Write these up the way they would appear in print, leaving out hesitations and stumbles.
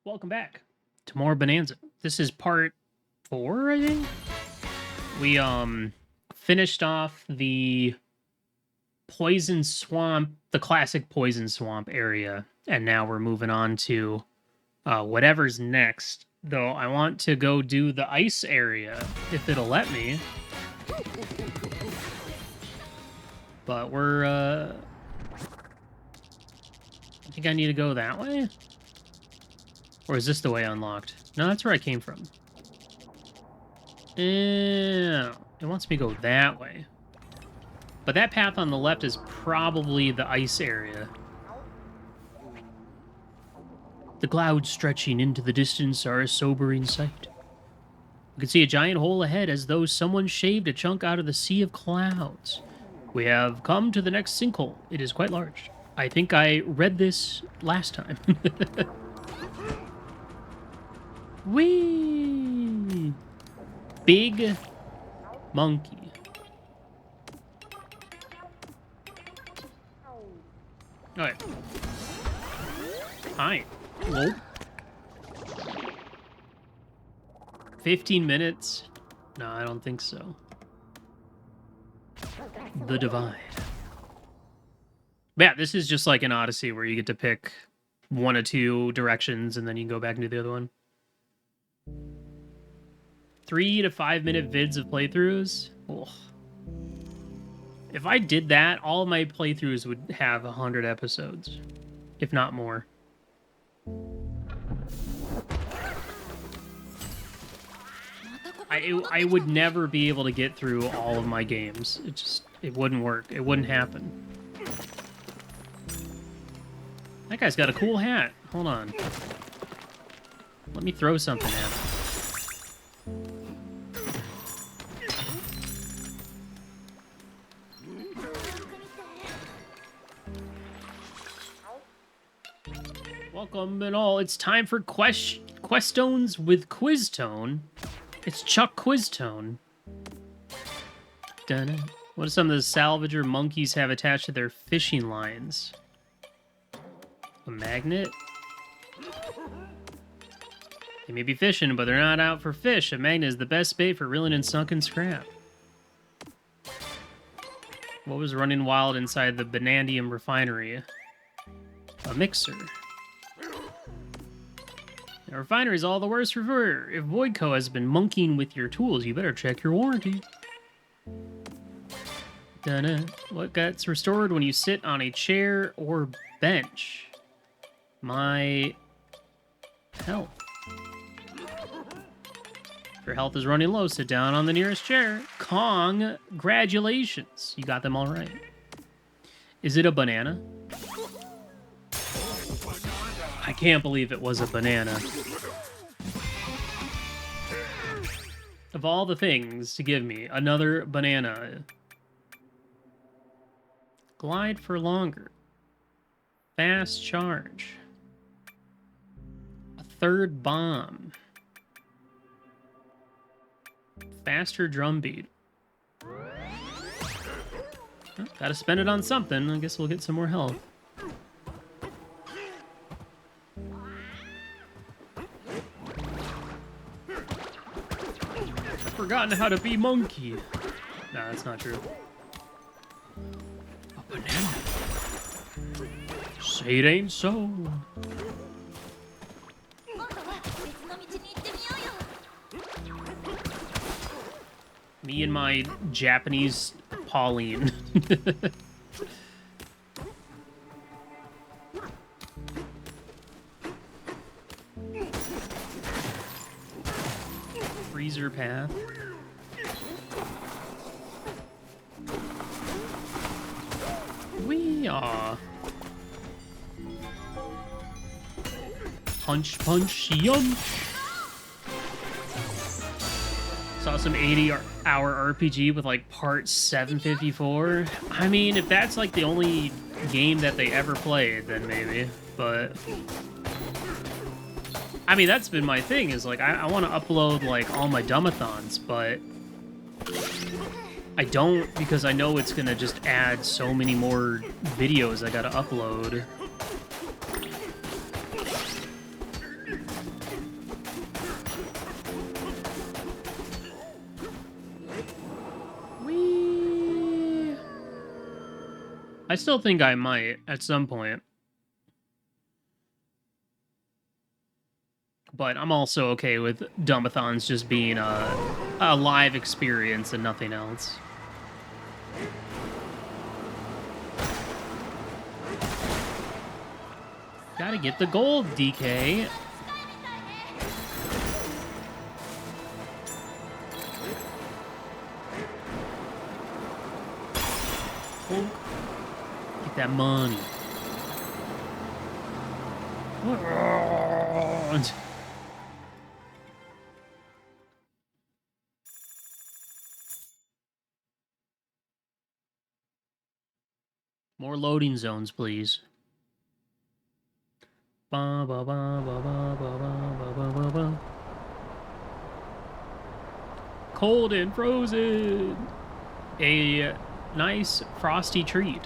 Welcome back to more Bonanza. This is part 4, I think. We finished off the Poison Swamp, the classic Poison Swamp area, and now we're moving on to whatever's next. Though I want to go do the ice area if it'll let me. But we're I think I need to go that way. Or is this the way unlocked? No, that's where I came from. Yeah, it wants me to go that way. But that path on the left is probably the ice area. The clouds stretching into the distance are a sobering sight. You can see a giant hole ahead as though someone shaved a chunk out of the sea of clouds. We have come to the next sinkhole. It is quite large. I think I read this last time. Whee! Big monkey. Alright. Hi. Whoa. 15 minutes? No, I don't think so. The Divide. Yeah, this is just like an Odyssey where you get to pick one or two directions and then you can go back and do the other one. 3 to 5 minute vids of playthroughs. Ugh. If I did that, all of my playthroughs would have 100 episodes, if not more. I would never be able to get through all of my games. It wouldn't work. It wouldn't happen. That guy's got a cool hat. Hold on. Let me throw something at him. Welcome and all. It's time for Questones with Quiztone. It's Chuck Quiztone. Dun. What do some of the salvager monkeys have attached to their fishing lines? A magnet? They may be fishing, but they're not out for fish. A magnet is the best bait for reeling in sunken scrap. What was running wild inside the Bananza refinery? A mixer. The refinery is all the worse for wear. If Voidco has been monkeying with your tools, you better check your warranty. Dunna. What gets restored when you sit on a chair or bench? My health. If your health is running low, sit down on the nearest chair. Congratulations. You got them all right. Is it a banana? I can't believe it was a banana. Of all the things to give me, another banana. Glide for longer. Fast charge. A third bomb. Faster drum beat. Oh, gotta spend it on something. I guess we'll get some more health. Forgotten how to be monkey. Nah, that's not true. A banana. Say it ain't so. Me and my Japanese Pauline. Freezer path. We are. Punch, punch, yum. Saw some 80-hour RPG with like part 754. I mean, if that's like the only game that they ever played, then maybe. But I mean, that's been my thing, is like I want to upload like all my dumbathons, but I don't, because I know it's gonna just add so many more videos I gotta upload. I still think I might at some point. But I'm also okay with Dumbathons just being a live experience and nothing else. Gotta get the gold, DK. Get that money. More loading zones, please. Ba, ba, ba, ba, ba, ba, ba, ba, ba, ba. Cold and frozen. A nice frosty treat.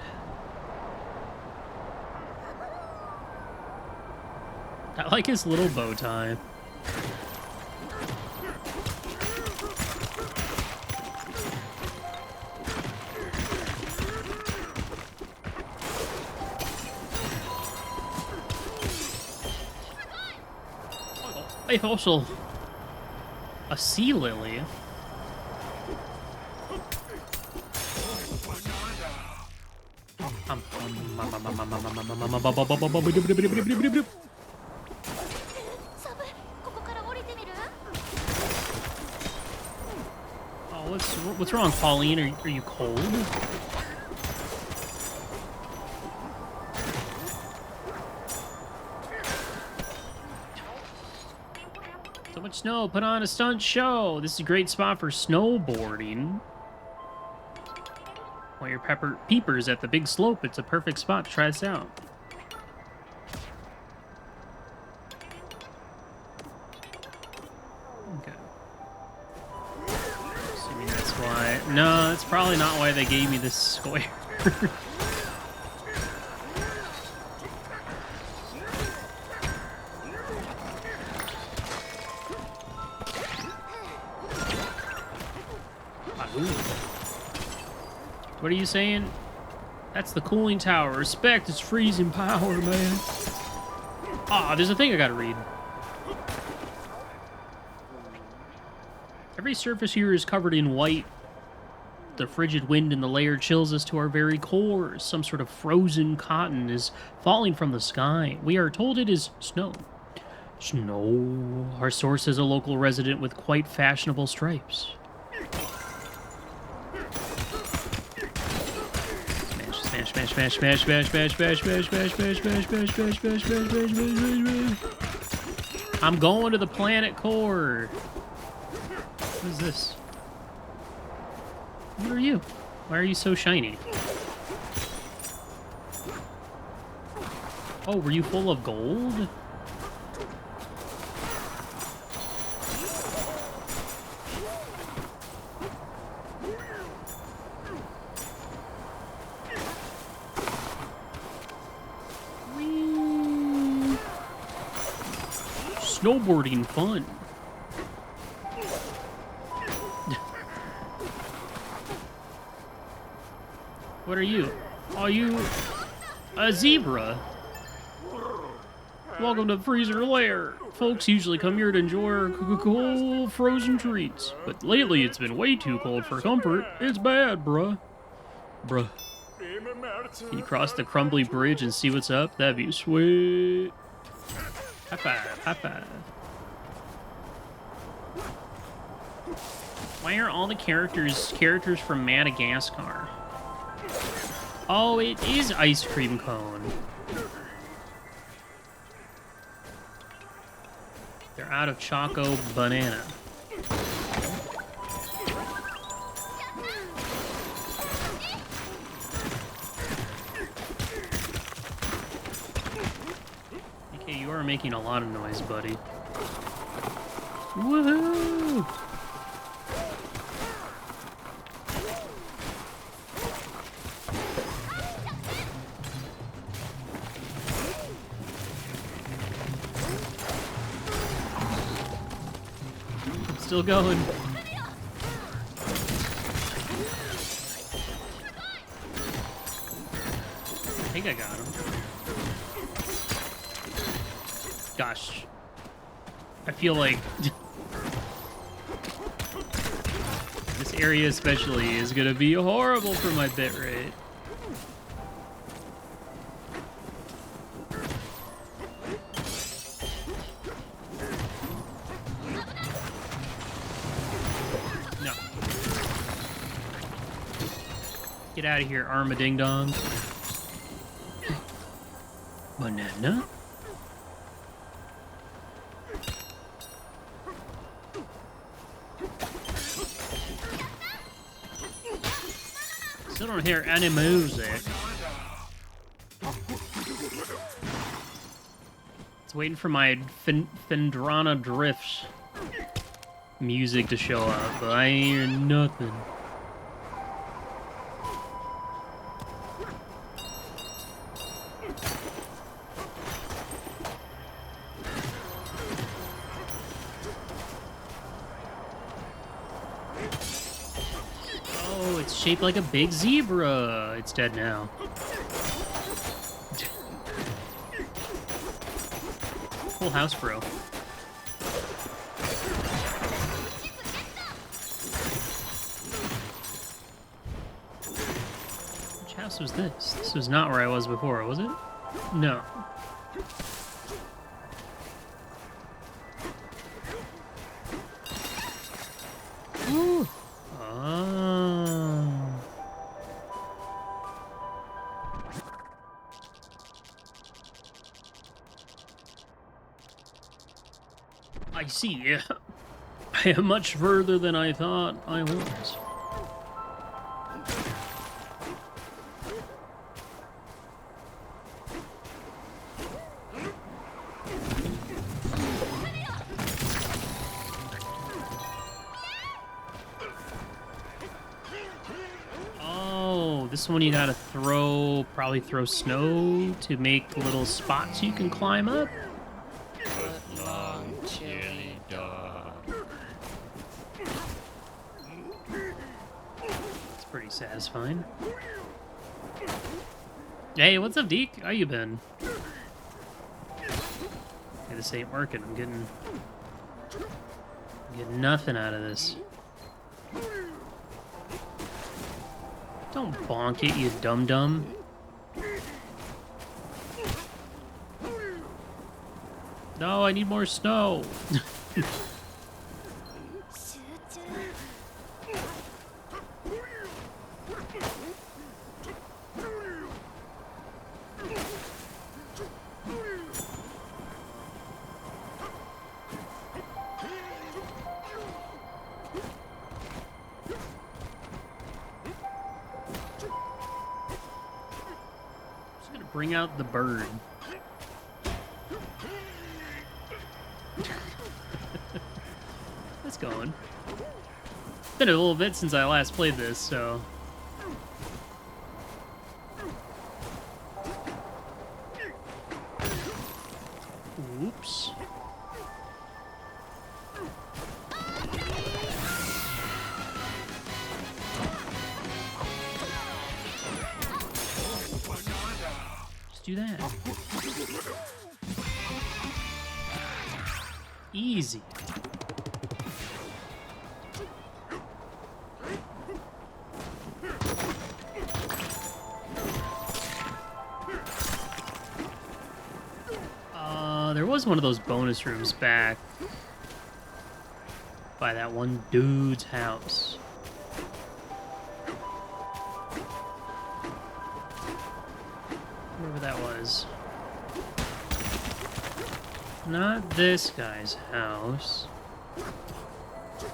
I like his little bow tie. I've also a sea lily. Oh, what's wrong, Pauline? Are you cold? So much snow, put on a stunt show. This is a great spot for snowboarding. While your peepers at the big slope, it's a perfect spot to try this out. Okay. Assuming that's why. No, that's probably not why they gave me this square. What are you saying? That's the cooling tower. Respect its freezing power, man. Ah, there's a thing I gotta read. Every surface here is covered in white. The frigid wind in the layer chills us to our very core. Some sort of frozen cotton is falling from the sky. We are told it is snow. Snow. Our source is a local resident with quite fashionable stripes. Smash, smash, smash, smash, smash, smash, smash, smash, smash, smash, smash, smash, smash, smash, smash, smash, smash. I'm going to the planet core. What is this? What are you? Why are you so shiny? Oh, were you full of gold? Snowboarding fun. What are you? Are you a zebra? Welcome to Freezer Lair. Folks usually come here to enjoy our cool frozen treats, but lately it's been way too cold for comfort. It's bad, bruh. Bruh. Can you cross the crumbly bridge and see what's up? That'd be sweet. High five, high five. Why are all the characters from Madagascar? Oh, it is ice cream cone. They're out of Choco Banana. Okay, you are making a lot of noise, buddy. Woohoo! Still going. think I got him. Gosh. I feel like this area especially is gonna be horrible for my bitrate. No. Get out of here, Armading Dong. Banana? Still don't hear any music. It's waiting for my Fendrana Drift music to show up, but I ain't hear nothing. It's shaped like a big zebra. It's dead now. Full house, bro. Which house was this? This was not where I was before, was it? No. Ooh. I see. I am much further than I thought I was. Oh, this one you gotta probably throw snow to make little spots you can climb up. Pretty satisfying. Hey, what's up, Deke? How you been? Okay, this ain't working. I'm getting nothing out of this. Don't bonk it, you dum-dum. No, I need more snow. Bring out the bird. It's going. It's been a little bit since I last played this, so... Oops. Do that. Easy. There was one of those bonus rooms back by that one dude's house. Wherever that was. Not this guy's house.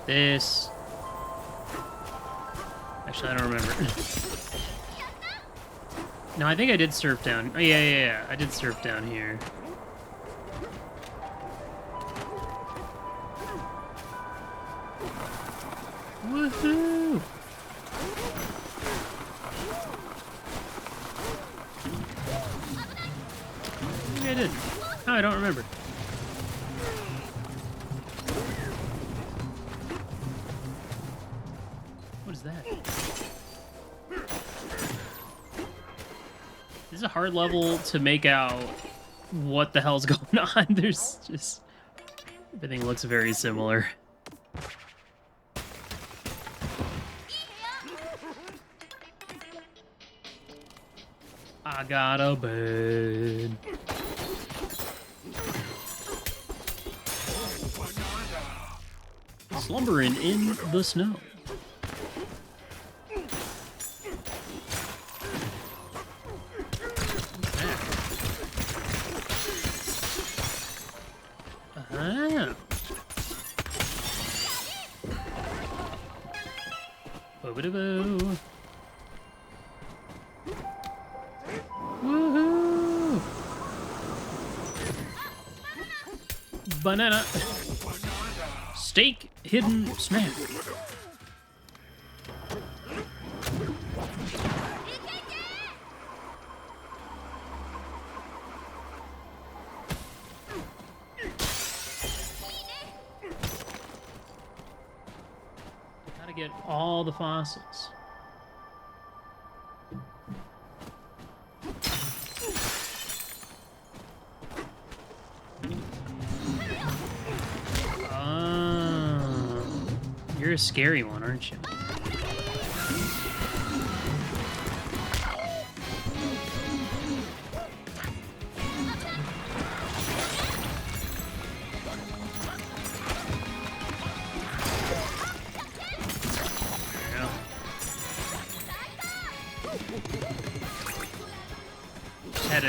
This. Actually, I don't remember. No, I think I did surf down. Oh, yeah. I did surf down here. Woohoo! Maybe I did. Oh, I don't remember. What is that? This is a hard level to make out what the hell's going on. There's just... everything looks very similar. I got a bed. Slumbering in the snow. Ah. Boo-ba-da-boo. Woohoo! Banana. Steak hidden snack. Gotta get all the fossils. You're a scary one, aren't you? Yeah.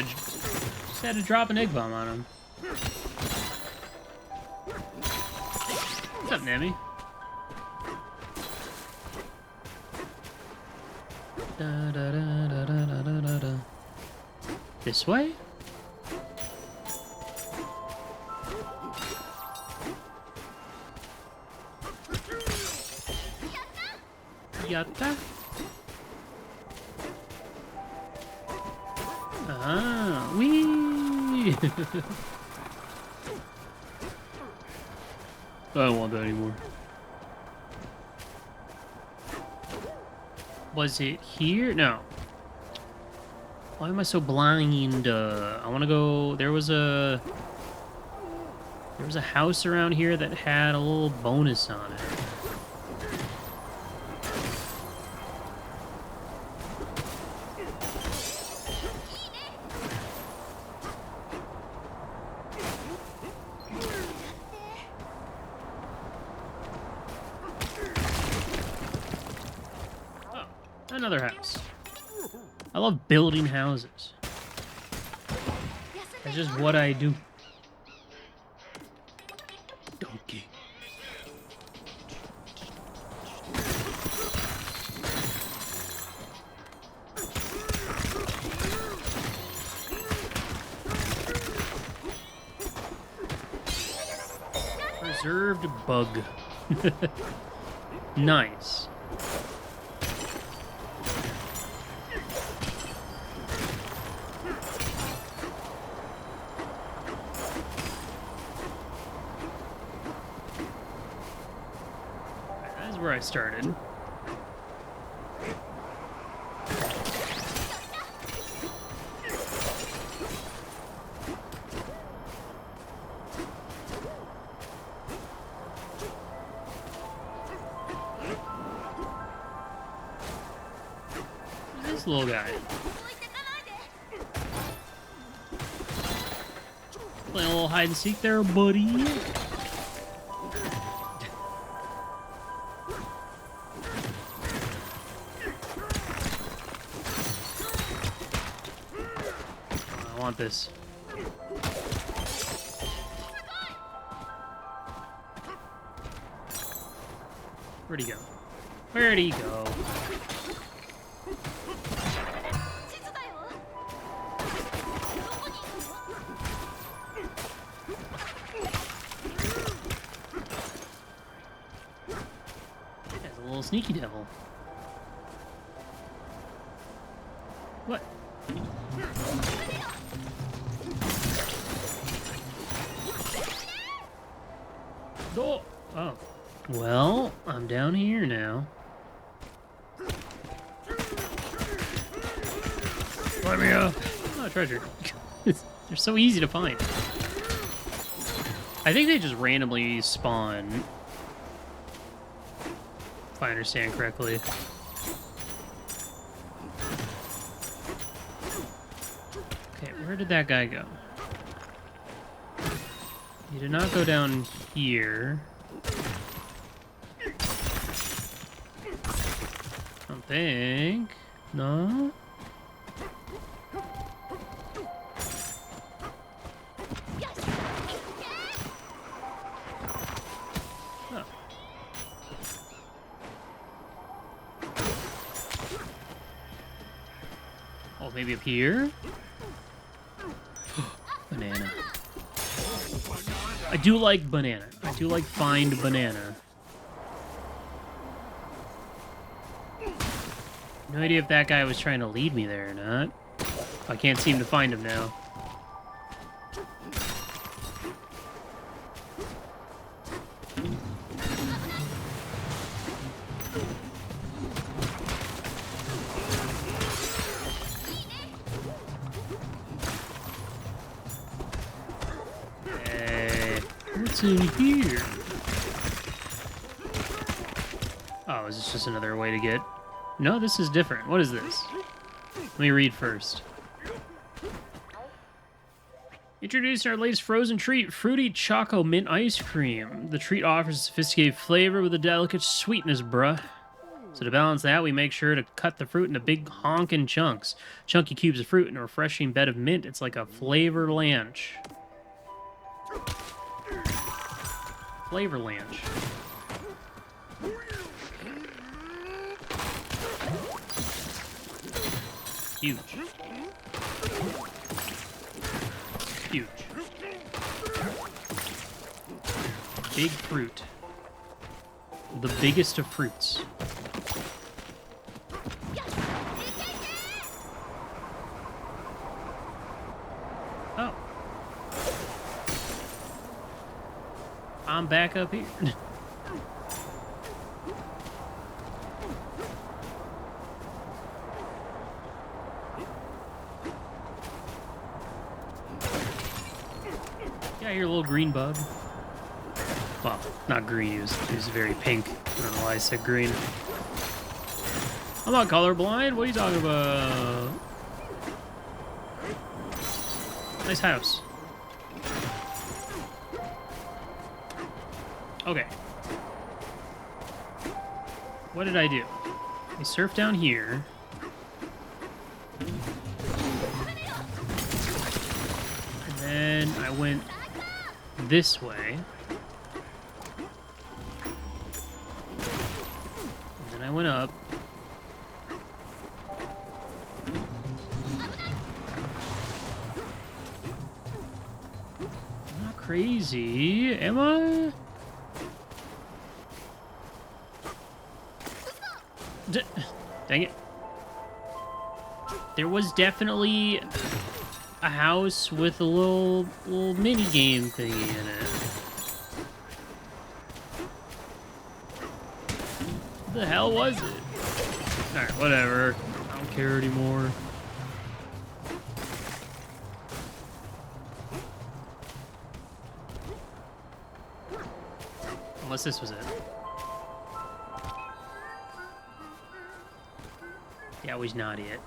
Just had to drop an egg bomb on him. What's up, Nemi? Da, da, da, da, da, da, da, da. This way? Yatta? Ah, wee! I don't want that anymore. Was it here? No. Why am I so blind? I want to go... There was a house around here that had a little bonus on it. Another house. I love building houses. That's just what I do. Donkey. Preserved bug. Nice. Where I started. Who's this little guy? Playing a little hide and seek there, buddy. I want this. Where'd he go? Where'd he go? That's a little sneaky devil. What? Oh. Well, I'm down here now. Let me up. Oh, treasure. They're so easy to find. I think they just randomly spawn. If I understand correctly. Okay, where did that guy go? He did not go down here. I don't think. No? Oh. Oh, maybe up here? Banana. I do like banana. I do like find banana. No idea if that guy was trying to lead me there or not. I can't seem to find him now. Hey, what's in here? Oh, is this just another way to get... No, this is different. What is this? Let me read first. Introduce our latest frozen treat, Fruity Choco Mint Ice Cream. The treat offers a sophisticated flavor with a delicate sweetness, bruh. So to balance that, we make sure to cut the fruit into big honkin' chunks. Chunky cubes of fruit and a refreshing bed of mint. It's like a flavor lanch. Flavor lanch. Huge. Huge. Big fruit. The biggest of fruits. Oh. I'm back up here. Yeah, you're a little green bug. Well, not green, he was very pink. I don't know why I said green. I'm not colorblind, what are you talking about? Nice house. Okay. What did I do? I surfed down here. And then I went this way. And then I went up. I'm not crazy, am I? Dang it. There was definitely a house with a little mini game thingy in it. What the hell was it? Alright, whatever. I don't care anymore. Unless this was it. That was not it.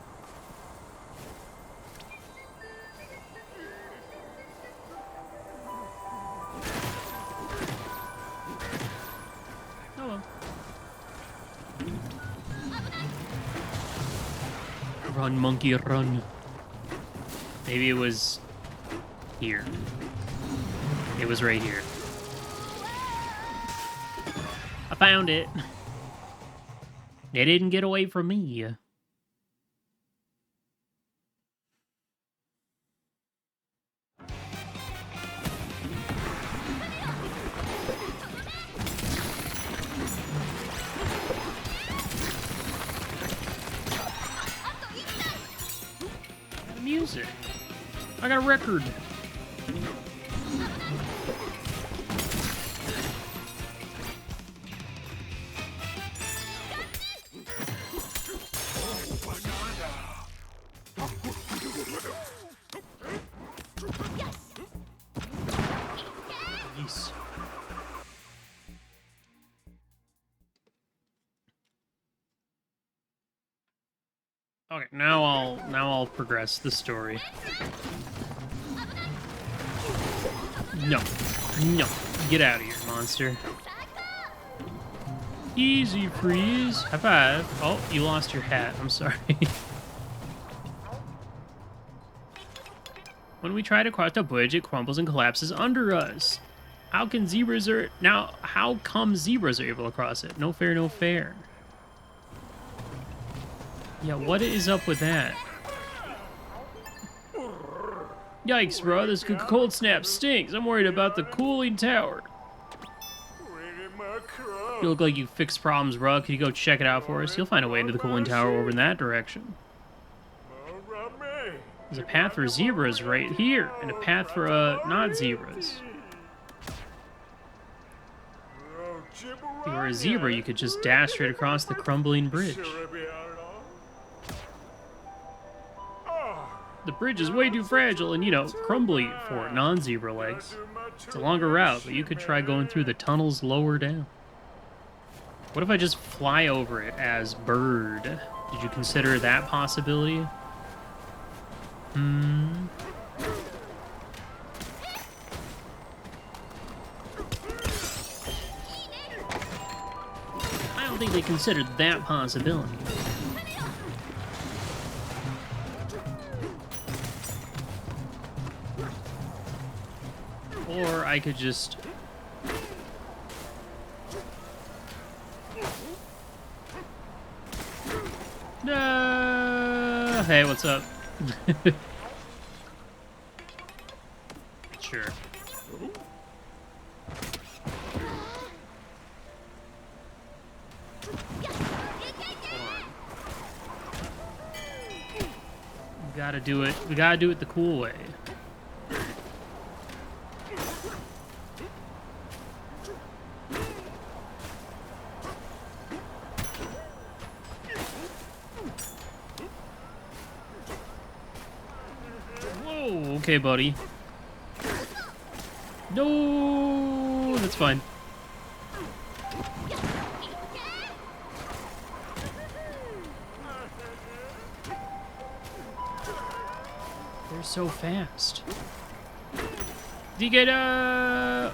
Oh well. Run, monkey, run. Maybe it was here. It was right here. I found it. They didn't get away from me. Music. I got a record. Okay, now I'll progress the story. No. No. Get out of here, monster. Easy freeze. High five. Oh, you lost your hat. I'm sorry. When we try to cross the bridge, it crumbles and collapses under us. How come zebras are able to cross it? No fair, no fair. Yeah, what is up with that? Yikes, bro, this cold snap stinks. I'm worried about the cooling tower. You look like you fixed problems, bro. Could you go check it out for us? You'll find a way into the cooling tower over in that direction. There's a path for zebras right here, and a path for not zebras. If you were a zebra, you could just dash straight across the crumbling bridge. The bridge is way too fragile and, you know, crumbly for non-zebra legs. It's a longer route, but you could try going through the tunnels lower down. What if I just fly over it as bird? Did you consider that possibility? I don't think they considered that possibility. Or I could just... Hey, what's up? Sure. We gotta do it. We gotta do it the cool way. Whoa, okay, buddy. No, that's fine. They're so fast. Digga!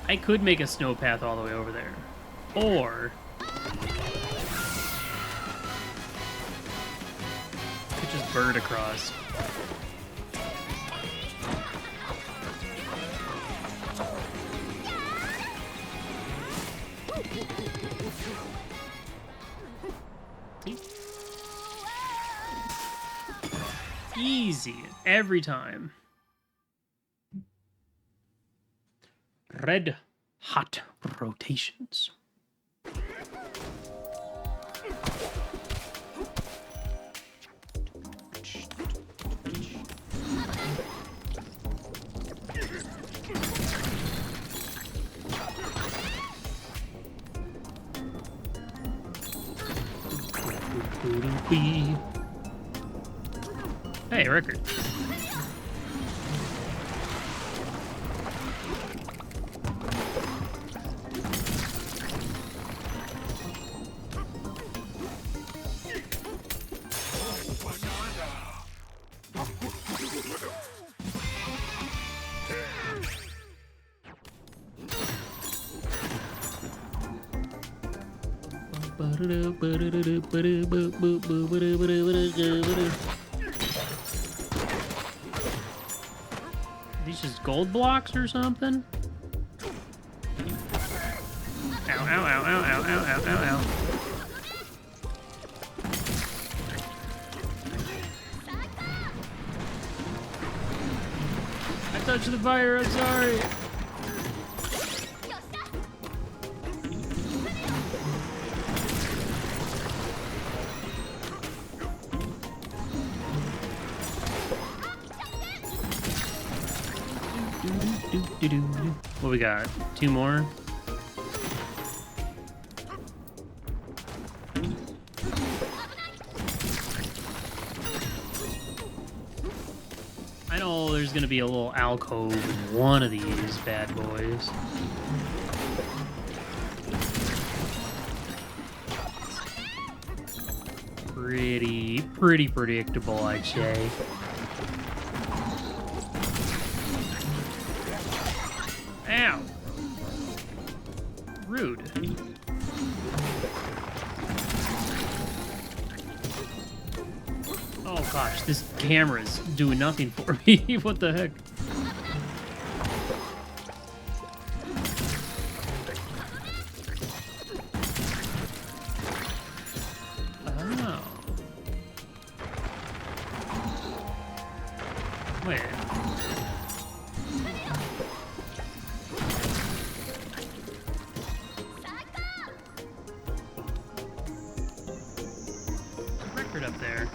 I could make a snow path all the way over there. Or... I could just bird across. Easy, every time. Red hot rotations. Hey, record. These just gold blocks or something? Ow, ow, ow, ow, ow, ow, ow, ow, ow. I touched the fire, I'm sorry. What we got? Two more? I know there's gonna be a little alcove in one of these bad boys. pretty predictable, I'd say. Ow! Rude. Oh gosh, this camera's doing nothing for me. What the heck? Oh. Wait. Record up there.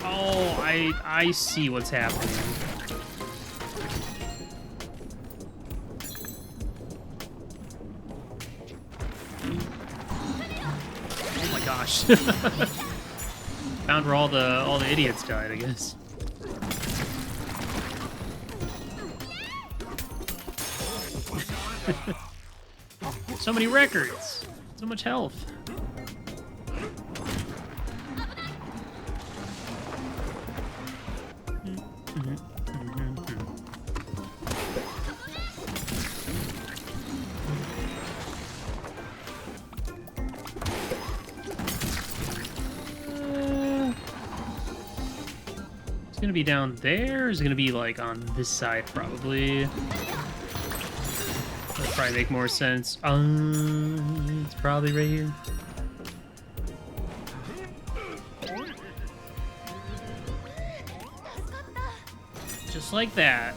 Oh, I see what's happening. Oh my gosh. Found where all the idiots died, I guess. So many records. So much health. It's gonna be down there, or is it gonna be like on this side probably? That'd probably make more sense. It's probably right here. Just like that.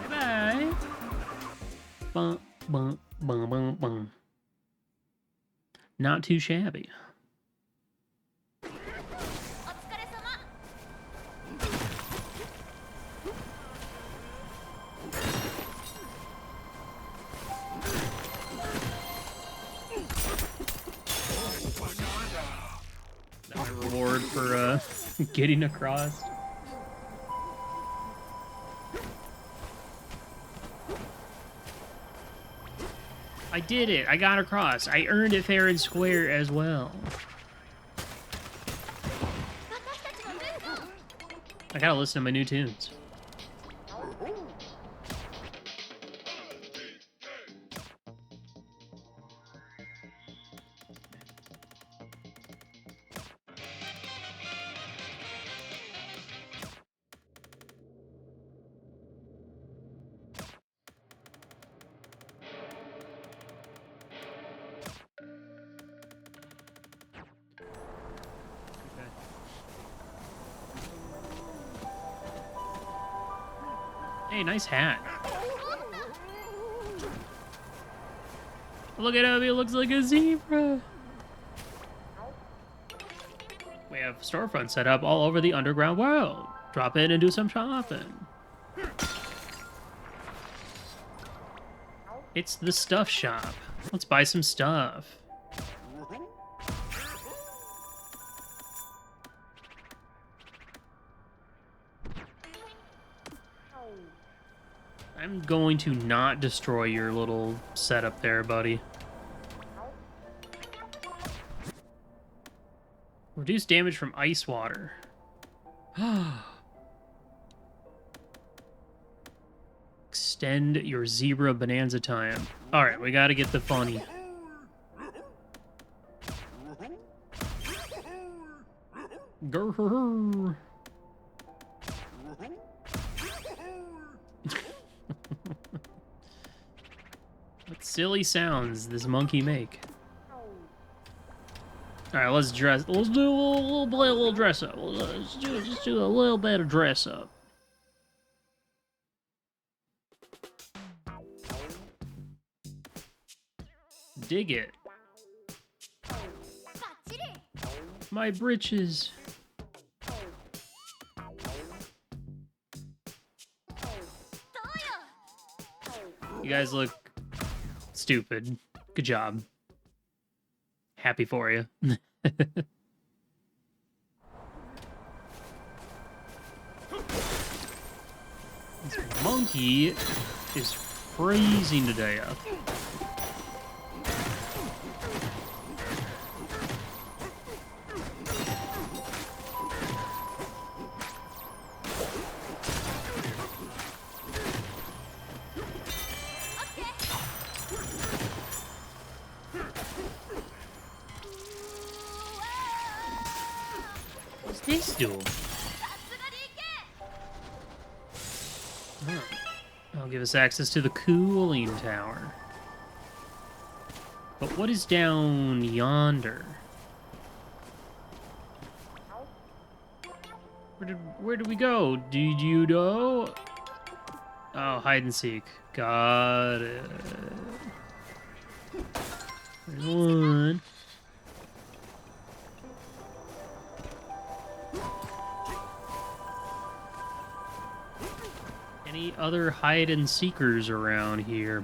Bye-bye. Bum, bum, bum, bum, bum. Not too shabby. Is that my reward for getting across? I did it. I got across. I earned it fair and square as well. I gotta listen to my new tunes. Hey, nice hat. Look at him, he looks like a zebra. We have storefronts set up all over the underground world. Drop in and do some shopping. It's the stuff shop. Let's buy some stuff. I'm going to not destroy your little setup there, buddy. Reduce damage from ice water. Extend your zebra bonanza time. Alright, we gotta get the funny. Grrr. What silly sounds does this monkey make? All right, let's dress. Let's do play a little dress up. Let's just do a little bit of dress up. Dig it. My britches. You guys look stupid. Good job. Happy for you. This monkey is freezing to death. What's this do? I'll give us access to the cooling tower. But what is down yonder? Where did we go? Did you know? Oh, hide and seek. Got it. There's one. Any other hide and seekers around here?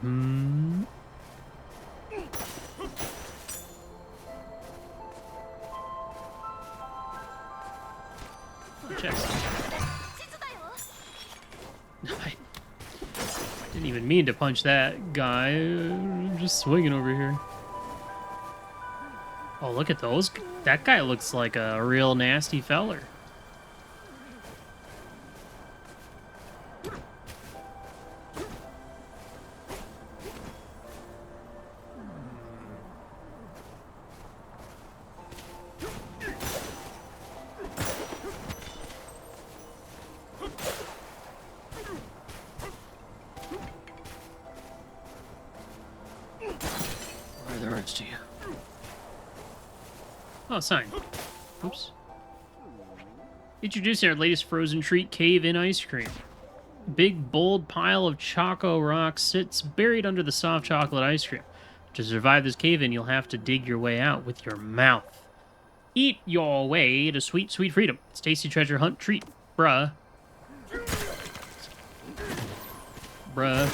Oh, chest. I didn't even mean to punch that guy. I'm just swinging over here. Oh, look at those. That guy looks like a real nasty feller. To you. Oh, sign. Oops. Introducing our latest frozen treat, cave-in ice cream. A big, bold pile of choco rocks sits buried under the soft chocolate ice cream. To survive this cave-in, you'll have to dig your way out with your mouth. Eat your way to sweet, sweet freedom. It's tasty treasure hunt treat, bruh. Bruh.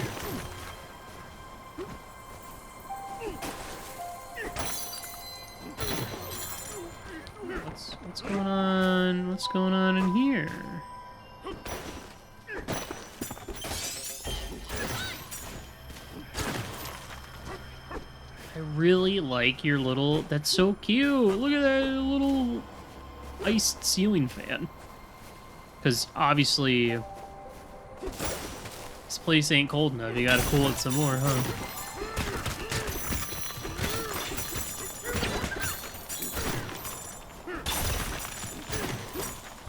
What's going on? What's going on in here? I really like your little... That's so cute. Look at that little iced ceiling fan. Because obviously this place ain't cold enough. You gotta cool it some more, huh?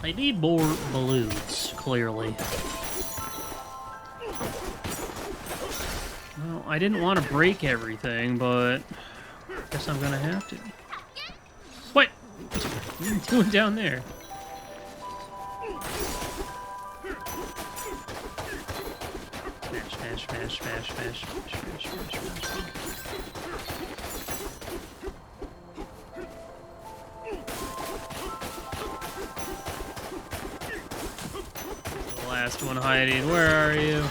I need more balloons, clearly. Well, I didn't want to break everything, but I guess I'm gonna have to. What? What are you doing down there? Smash, smash, smash, smash, smash, smash, smash, smash, smash. Last one hiding. Where are you?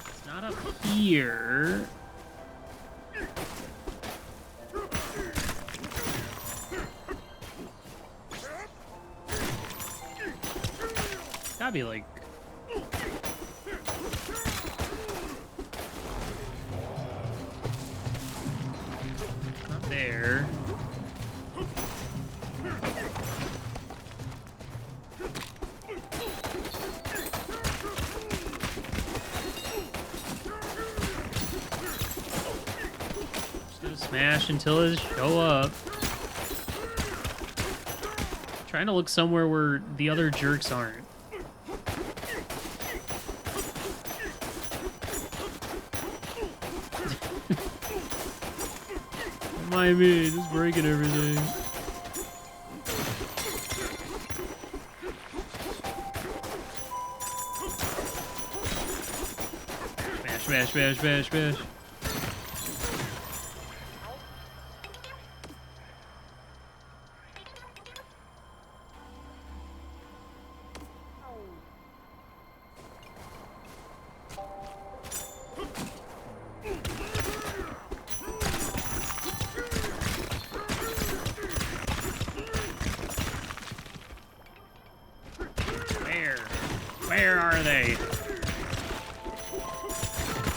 It's not up here. It's gotta be like... there. Just gonna smash until it show up. Trying to look somewhere where the other jerks aren't. Don't mind me, just breaking everything. Smash, smash, smash, smash. Where are they?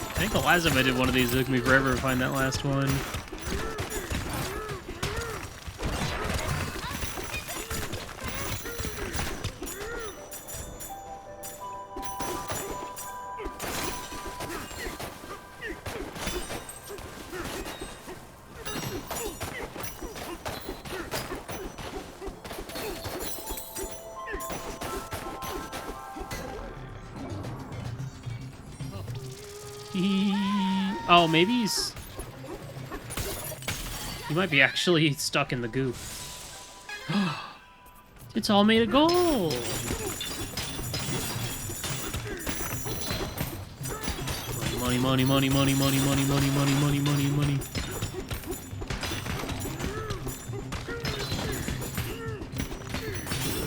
I think the last time I did one of these, it took me forever to find that last one. Oh, maybe he's... He might be actually stuck in the goop. It's all made of gold! Money, money, money, money, money, money, money, money, money, money, money.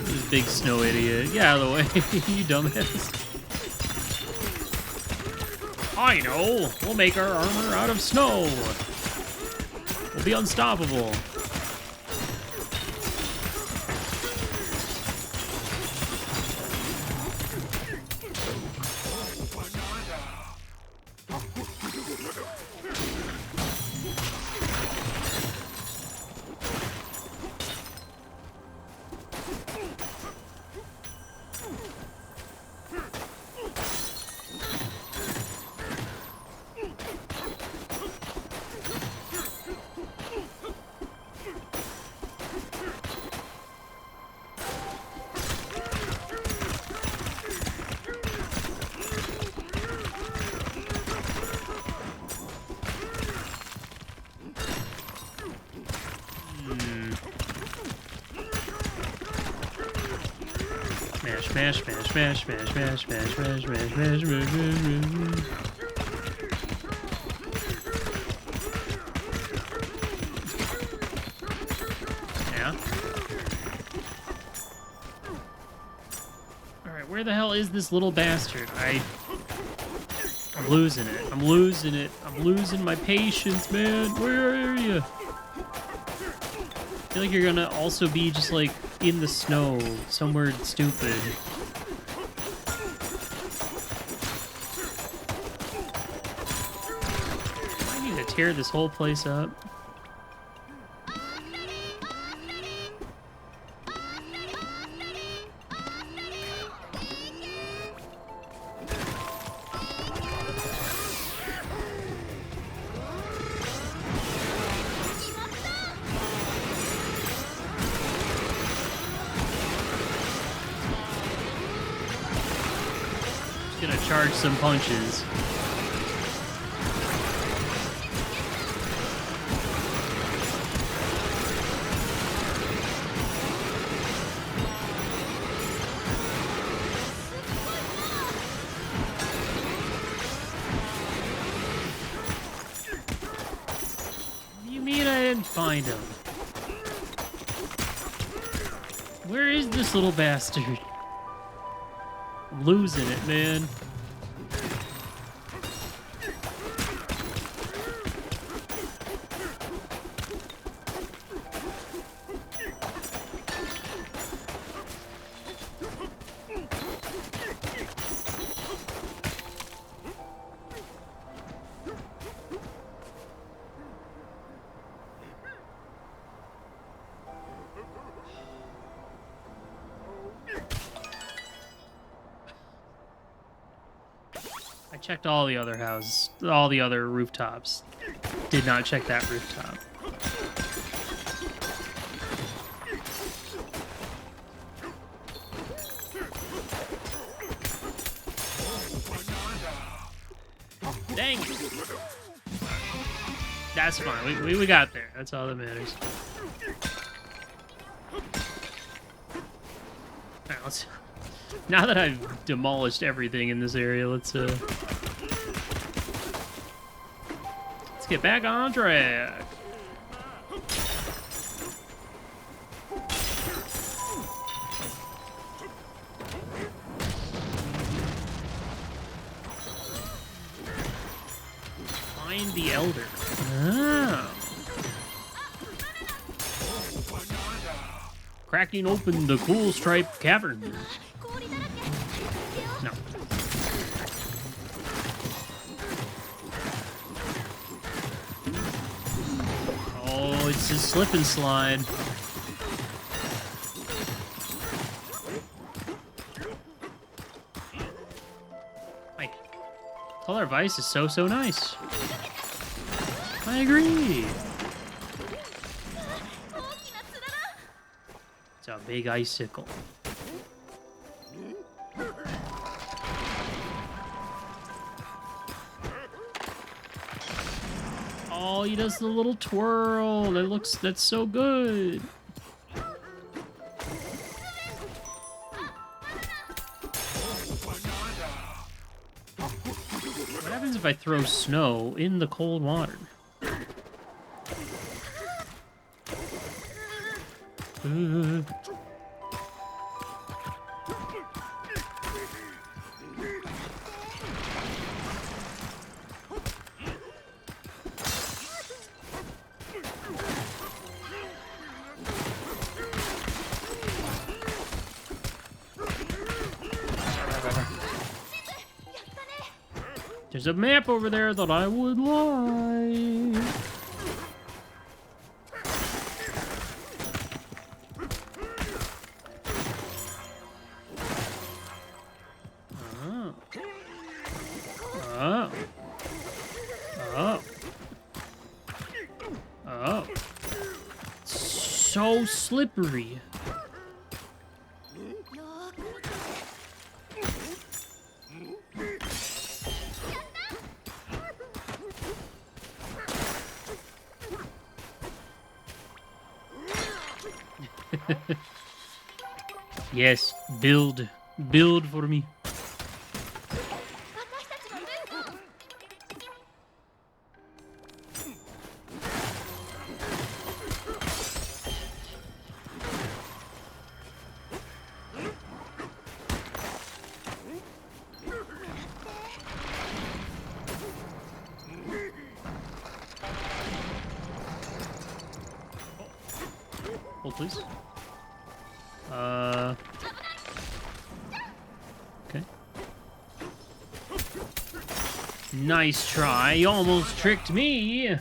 This big snow idiot. Get out of the way, you dumbass. I know! We'll make our armor out of snow! We'll be unstoppable. Smash, smash, smash, smash, smash, smash, smash, smash, smash, smash. Yeah. Alright, where the hell is this little bastard? I'm losing it. I'm losing it. I'm losing my patience, man. Where are you? I feel like you're gonna also be just like in the snow somewhere stupid. I need to tear this whole place up. Gonna charge some punches. What do you mean I didn't find him? Where is this little bastard? I'm losing it, man. I checked all the other houses, all the other rooftops. Did not check that rooftop. Dang it. That's fine. We got there. That's all that matters. Alright, let's... Now that I've demolished everything in this area, let's get back on track. Find the Elder. Oh. Cracking open the cool striped cavern. No. Oh, it's a slip and slide. Like, color of ice is so nice. I agree. It's a big icicle. Oh, he does the little twirl. That's so good. What happens if I throw snow in the cold water? There's a map over there that I would like. Oh. Oh. Oh. Oh. So slippery. Yes, build for me. Hold, please. Okay. Nice try. You almost tricked me.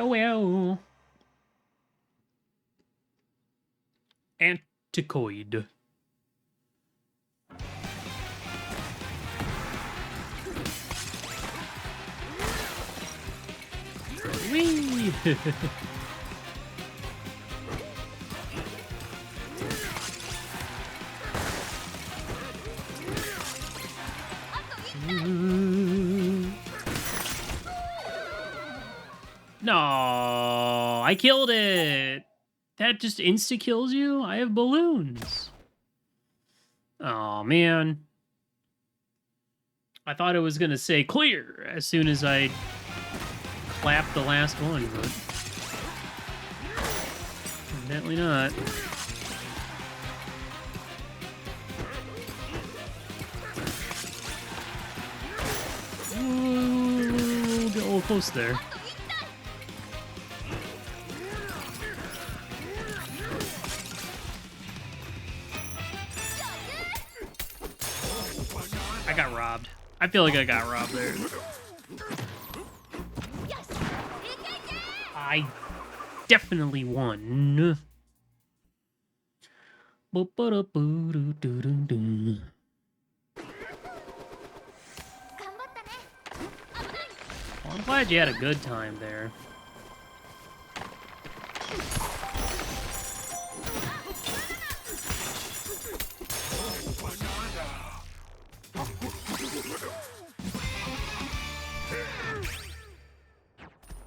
Well. Anticoid. Whee! No, I killed it. That just insta-kills you? I have balloons. Oh, man. I thought it was going to say clear as soon as I clapped the last one, but evidently not. Ooh, get a little close there. I got robbed. I feel like I got robbed there. I definitely won. Well, I'm glad you had a good time there.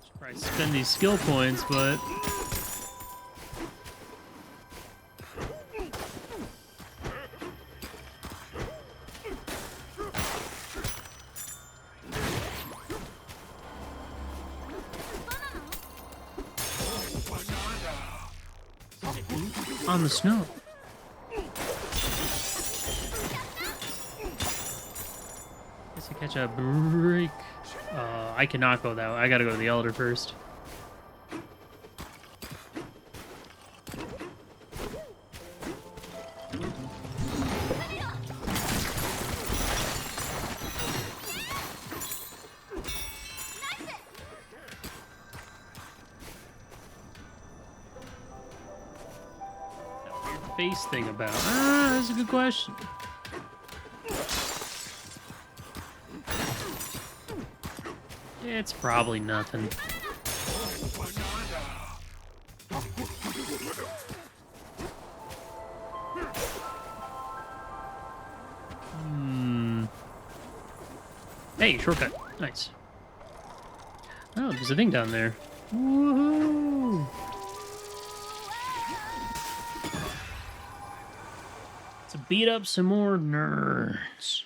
Should probably spend these skill points, but on the snow. Guess I catch a break. I cannot go that way. I gotta go to the Elder first. Face thing about? That's a good question. It's probably nothing. Hey, shortcut. Nice. Oh, there's a thing down there. Woohoo! To beat up some more nerds.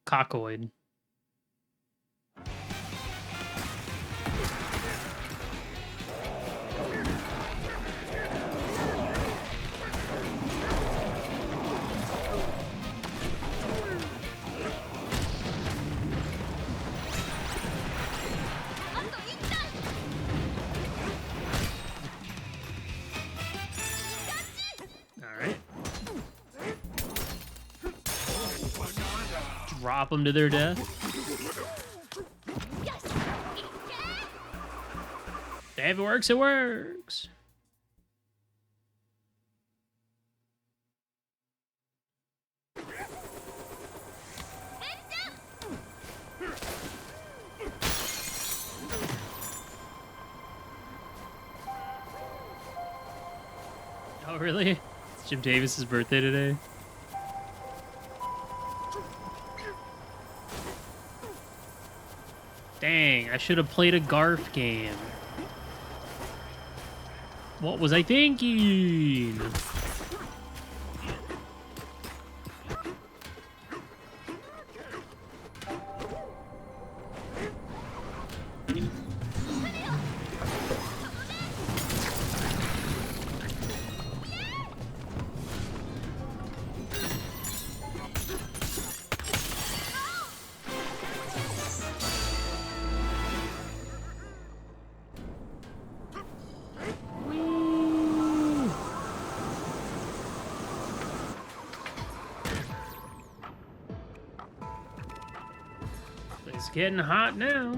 Cockoid. Drop them to their death. If it works, it works. Oh, really? It's Jim Davis's birthday today. Dang, I should have played a Garf game. What was I thinking? It's getting hot now.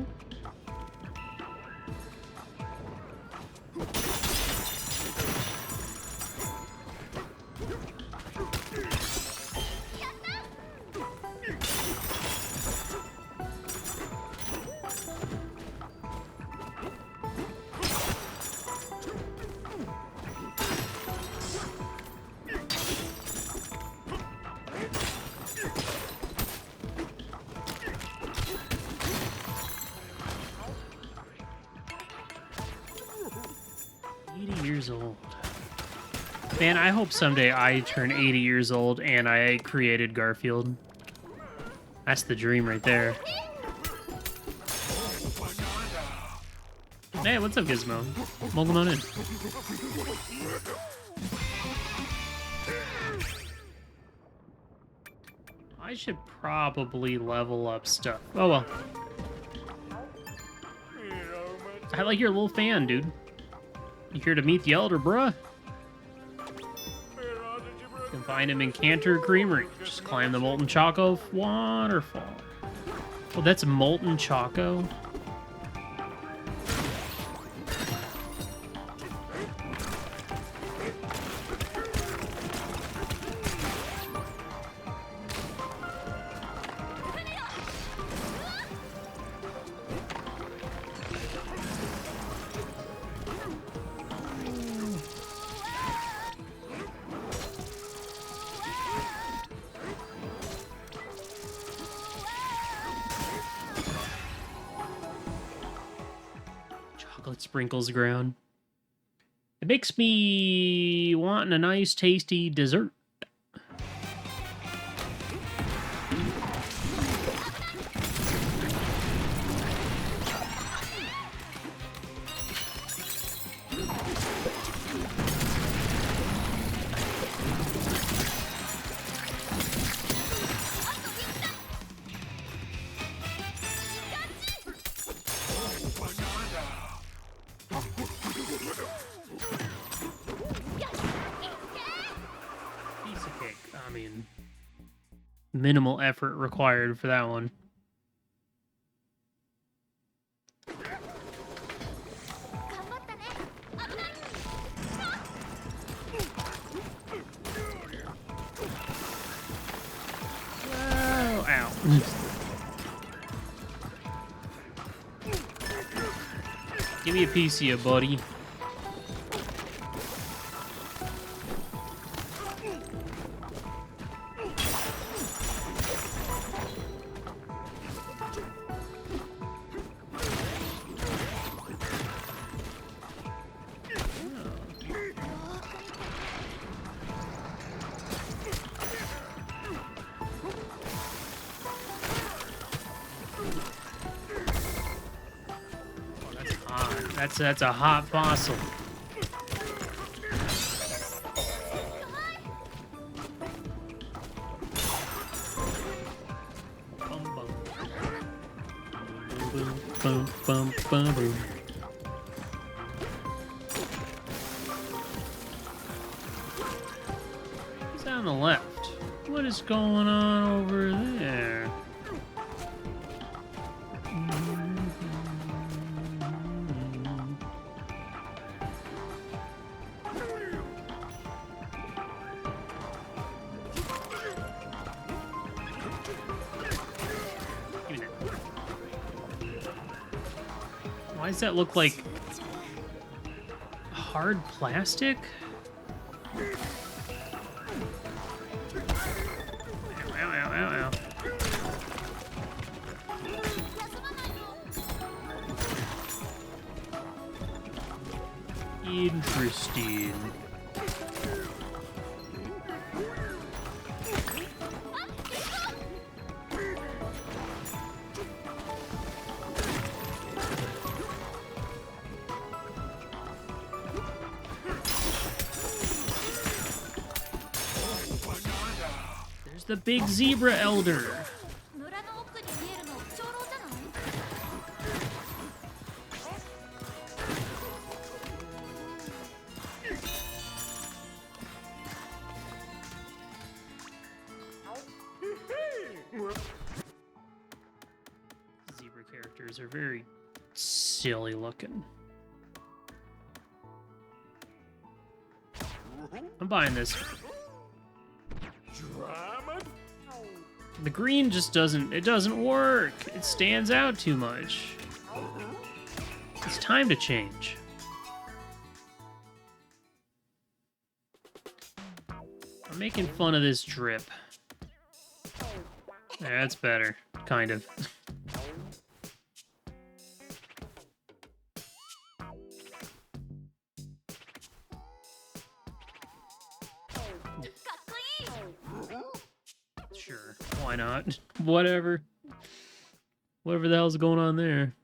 Old. Man, I hope someday I turn 80 years old and I created Garfield. That's the dream right there. Hey, what's up, Gizmo? Welcome on in. I should probably level up stuff. Oh well. I like your little fan, dude. You here to meet the Elder, bruh? You can find him in Cantor Creamery. Just climb the Molten Choco waterfall. Oh, that's Molten Choco? sprinkles ground. It makes me want a nice, tasty dessert. Piece of cake. I mean, minimal effort required for that one. Oh, ow. Give me a piece of you, buddy. That's a hot fossil. Bum, bum. Boom, boom, boom, boom, boom. It's on the left. What is going on over there? Why does that look like hard plastic? Ow, ow, ow, ow, ow. Interesting. There's the big zebra elder. Zebra characters are very silly looking. I'm buying this. The green just doesn't work. It stands out too much. It's time to change. I'm making fun of this drip. That's better, kind of. Sure, why not? Whatever. Whatever the hell's going on there.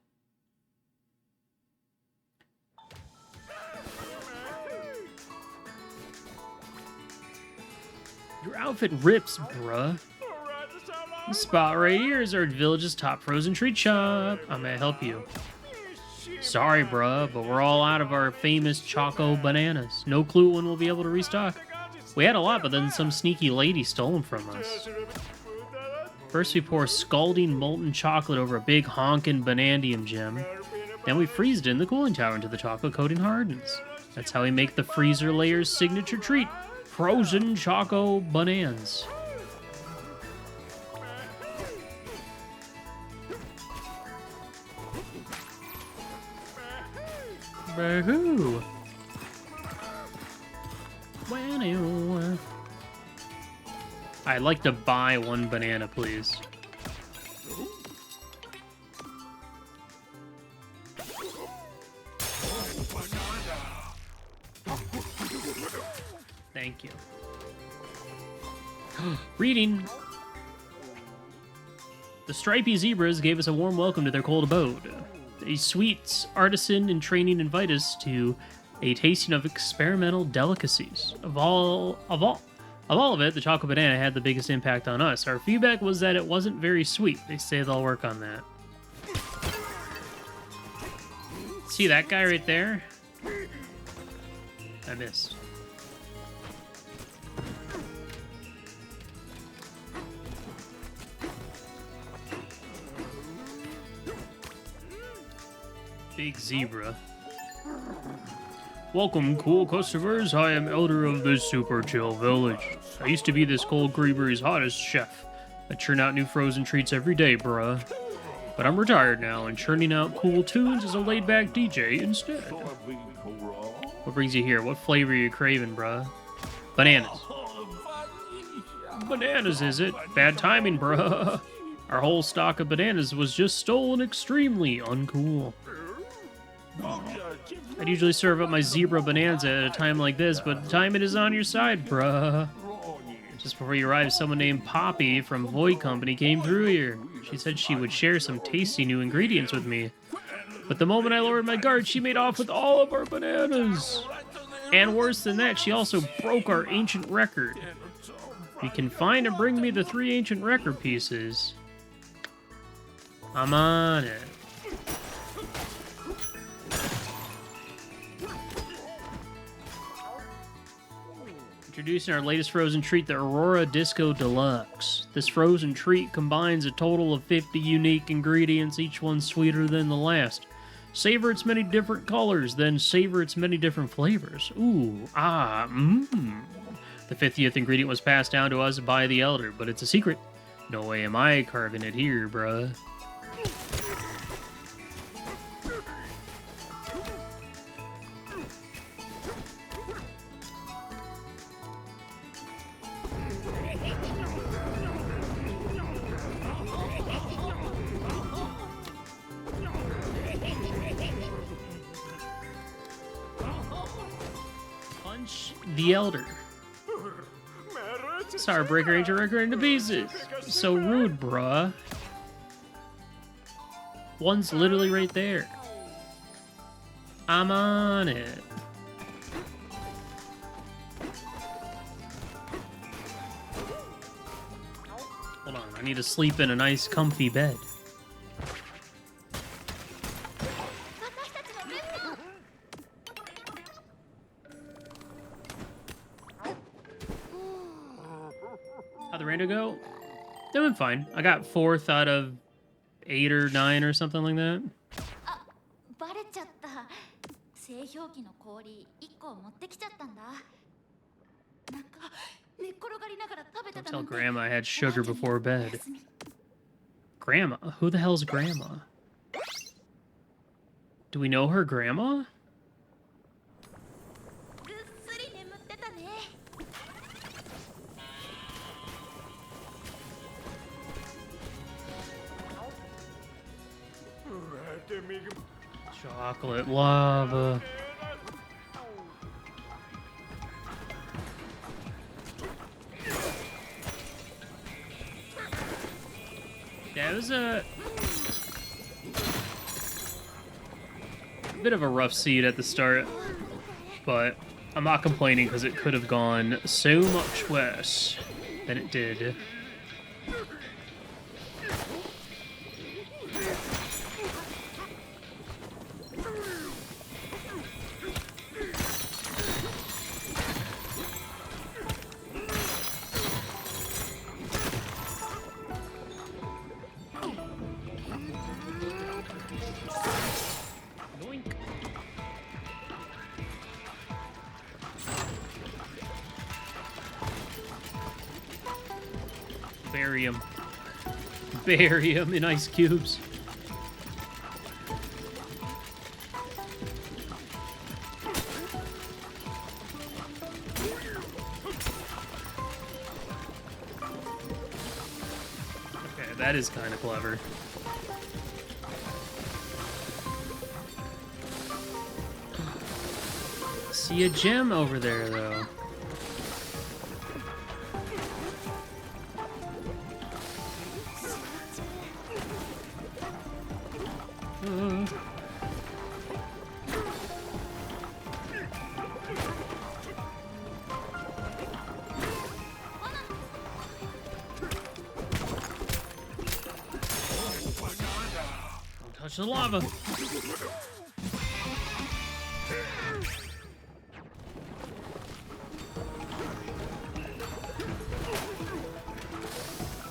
Your outfit rips, bruh. This spot right here is our village's top frozen treat shop. I'm gonna help you. Sorry, bruh, but we're all out of our famous Choco bananas. No clue when we'll be able to restock. We had a lot, but then some sneaky lady stole them from us. First, we pour scalding molten chocolate over a big honkin' banandium gem. Then we freeze it in the cooling tower until the chocolate coating hardens. That's how we make the freezer layer's signature treat, frozen Choco bananas. Bahoo! Bueno. I'd like to buy one banana, please. Thank you. Reading. The stripy zebras gave us a warm welcome to their cold abode. These sweets, artisan in training, invite us to a tasting of experimental delicacies. Of all of it, the chocolate banana had the biggest impact on us. Our feedback was that it wasn't very sweet. They say they'll work on that. See that guy right there? I missed. Big zebra. Welcome, cool customers. I am elder of this super chill village. I used to be this cold Greeberry's hottest chef. I churn out new frozen treats every day, bruh. But I'm retired now, and churning out cool tunes is a laid-back DJ instead. What brings you here? What flavor are you craving, bruh? Bananas. Bananas, is it? Bad timing, bruh. Our whole stock of bananas was just stolen extremely uncool. I'd usually serve up my zebra bonanza at a time like this, but the timing is on your side, bruh. Just before you arrived, someone named Poppy from Void Company came through here. She said she would share some tasty new ingredients with me. But the moment I lowered my guard, she made off with all of our bananas. And worse than that, she also broke our ancient record. You can find and bring me the 3 ancient record pieces. I'm on it. Introducing our latest frozen treat, the Aurora Disco Deluxe. This frozen treat combines a total of 50 unique ingredients, each one sweeter than the last. Savor its many different colors, then savor its many different flavors. Ooh, ah, mmm. The 50th ingredient was passed down to us by the Elder, but it's a secret. No way am I carving it here, bruh. The Elder. Sorry, break our ancient record into pieces. So rude, bruh. One's literally right there. I'm on it. Hold on, I need to sleep in a nice comfy bed. How'd the rando go? Doing fine. I got 4th out of 8 or 9 or something like that. Don't tell Grandma I had sugar before bed. Grandma? Who the hell's Grandma? Do we know her grandma? Chocolate lava. Yeah, it was a bit of a rough seed at the start, but I'm not complaining because it could have gone so much worse than it did. Bury him in ice cubes. Okay, that is kind of clever. See a gem over there, though. Don't touch the lava.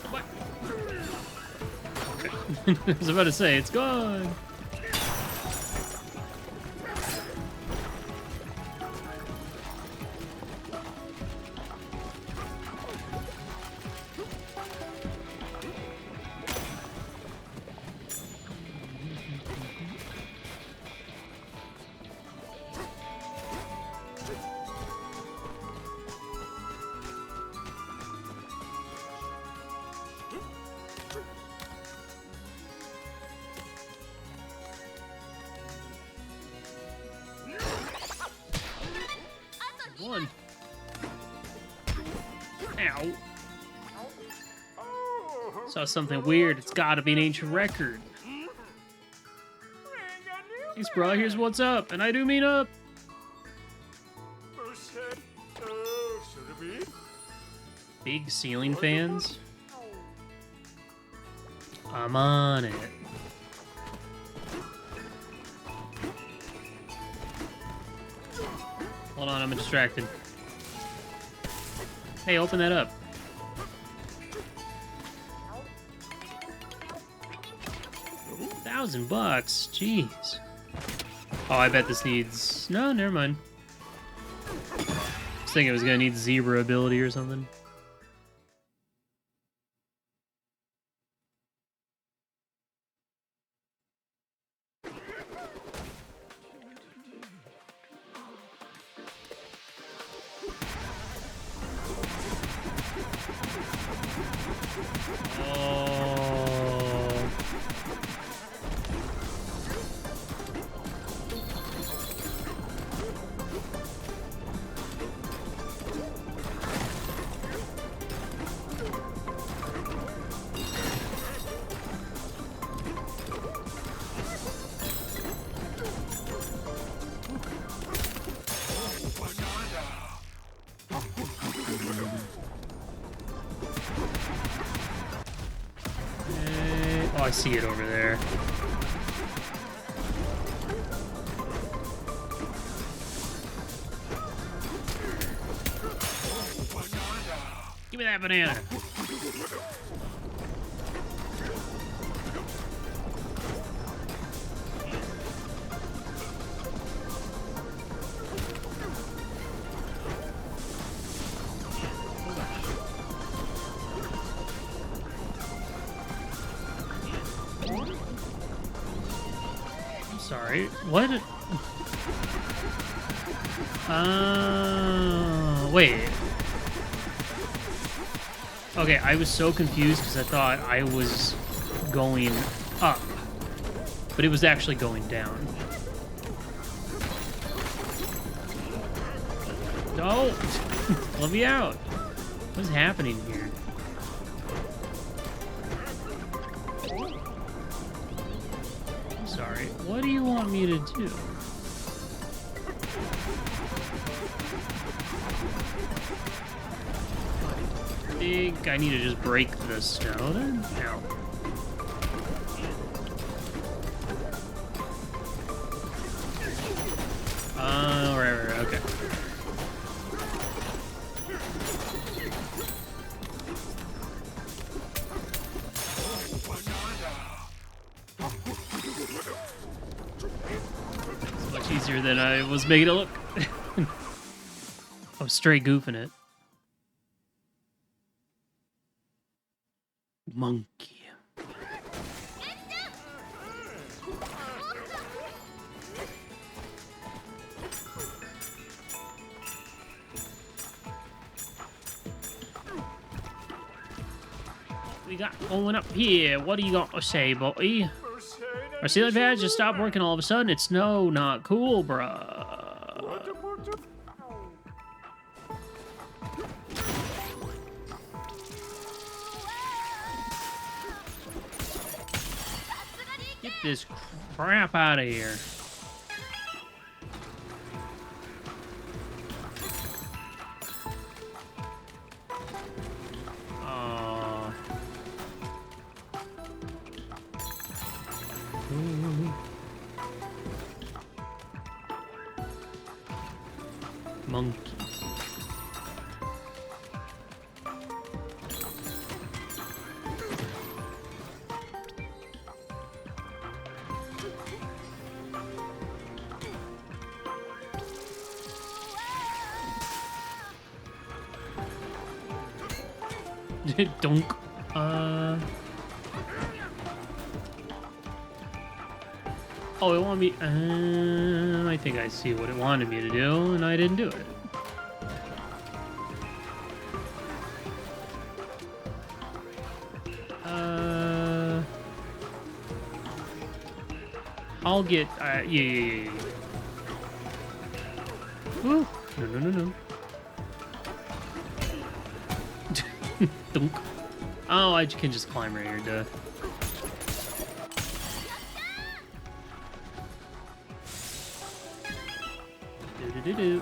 What? I was about to say, it's gone. One. Ow. Saw something weird. It's gotta be an ancient record. Thanks, bro. Here's what's up. And I do mean up. Big ceiling fans. I'm on it. Hold on, I'm distracted. Hey, open that up. $1,000 bucks. Jeez. Oh, I bet this needs... No, never mind. I was thinking it was gonna need zebra ability or something. Oh, I see it over there. Give me that banana. Sorry, what? Wait. Okay, I was so confused because I thought I was going up, but it was actually going down. No! Let me out! What's happening here? Sorry, what do you want me to do? I think I need to just break the snow then? No. Right, okay. It's much easier than I was making it look. I was straight goofing it. Monkey. We got going up here. What do you got to say, boy? Our ceiling fans just stopped working all of a sudden. It's no, not cool, bruh. Get this crap out of here. Monkey. Donk. Oh, it wanted me. I think I see what it wanted me to do, and I didn't do it. I'll get. Yeah. Woo. No. Dunk. Oh, I can just climb right here, duh. Do.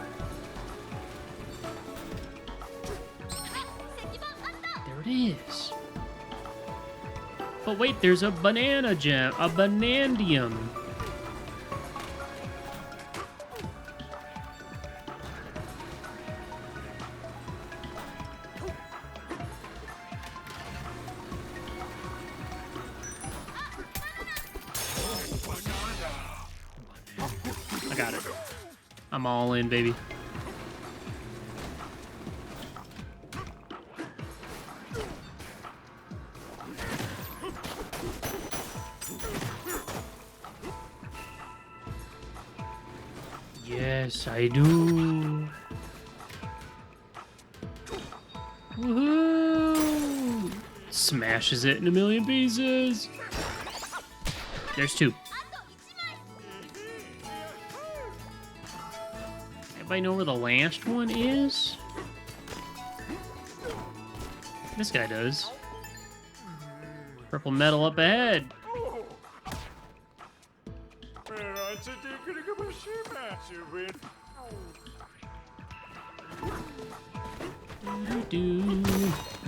There it is. But wait, there's a banana gem, a banandium. I got it. I'm all in, baby. Yes, I do. Woohoo! Smashes it in a million pieces. There's two. Anybody know where the last one is? This guy does. Purple metal up ahead.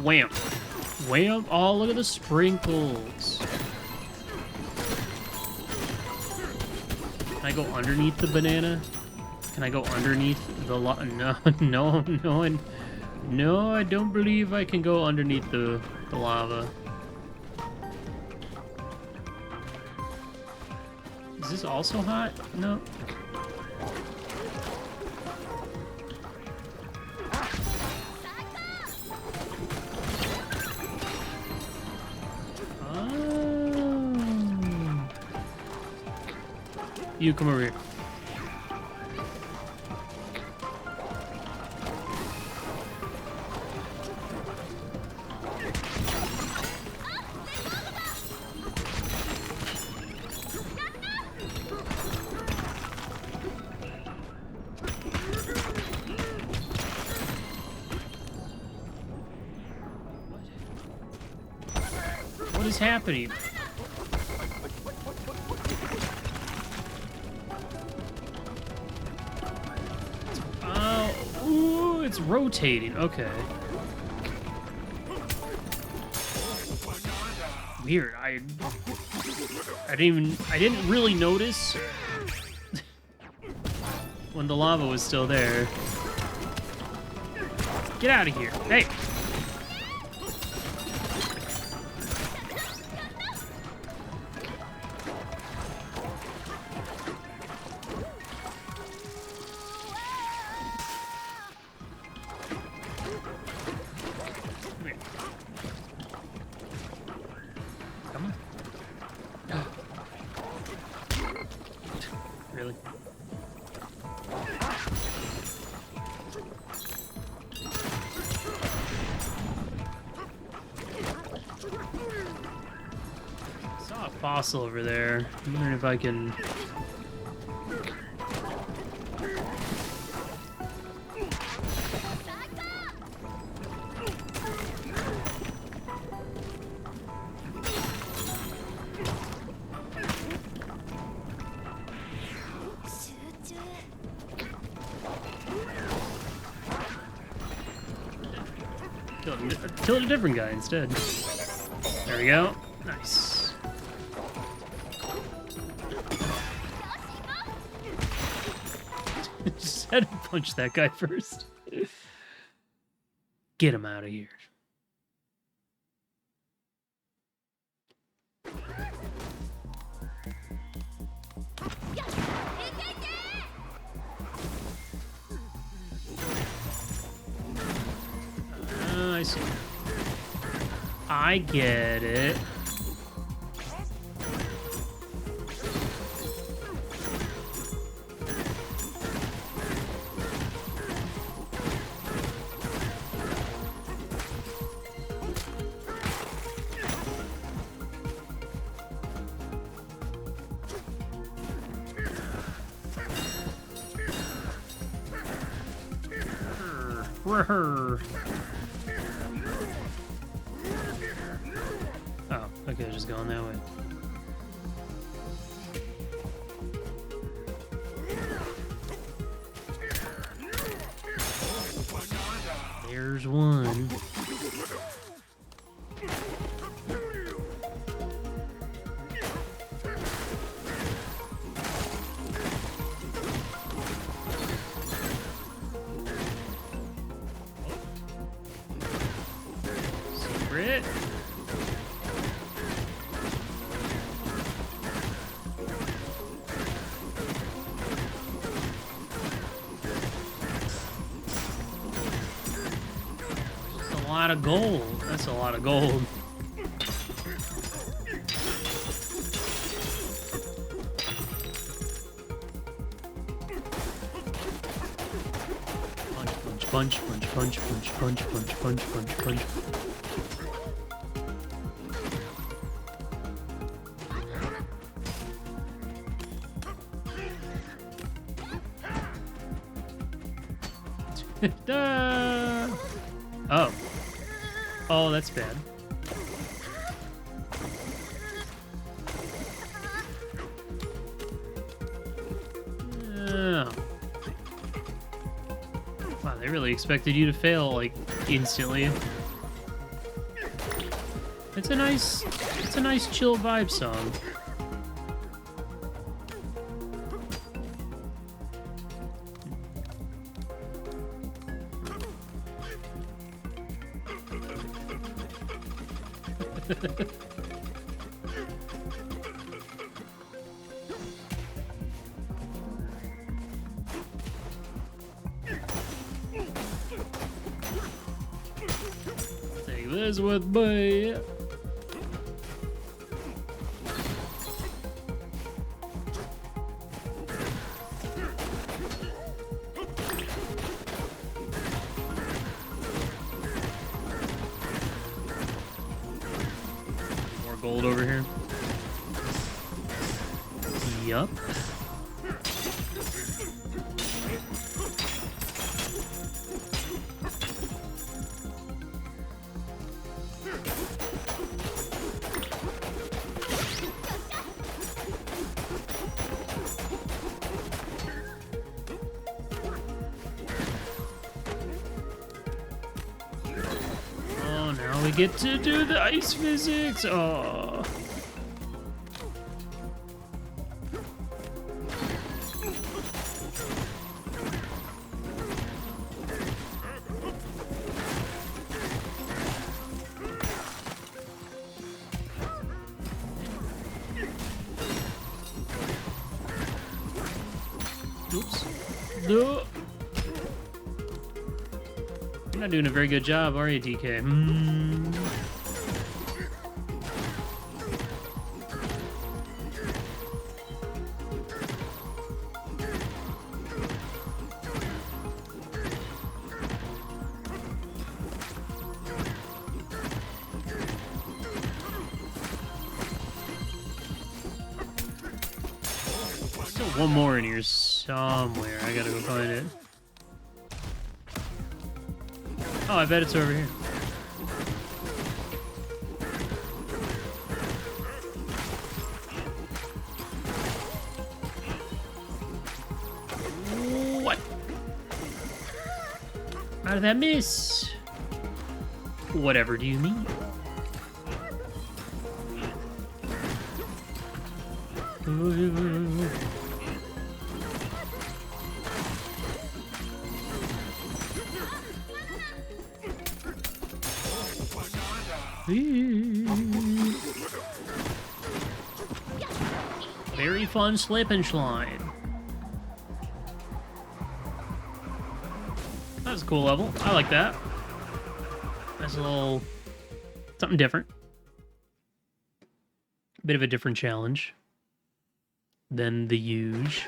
Wham. Wham. Oh, look at the sprinkles. Can I go underneath the banana? Can I go underneath the No, I don't believe I can go underneath the lava. Is this also hot? No. Oh. You come over here. What is happening? Oh, ooh, it's rotating. Okay. Weird. I didn't really notice when the lava was still there. Get out of here. Hey. Come on. Really? I saw a fossil over there. I'm wondering if I can... Killed a different guy instead. There we go. Nice. Just had to punch that guy first. Get him out of here. I see. I get it. Rrr. Oh, okay, just going that way. There's one. Secret. That's a lot of gold. That's a lot of gold. Punch, punch, punch, punch, punch, punch, punch, punch, punch. Oh. Oh, that's bad. Oh. Wow, they really expected you to fail, like, instantly. It's a nice chill vibe song. Take this with me. More gold over here. Yup. Oh, now we get to do the ice physics. Oh. Oops. No. You're not doing a very good job, are you, DK? Still one more in here somewhere. I gotta go find it. Oh, I bet it's over here. What? How did that miss? Whatever do you mean? Very fun slip and slide. That's a cool level. I like that. That's a little something different. Bit of a different challenge than the huge.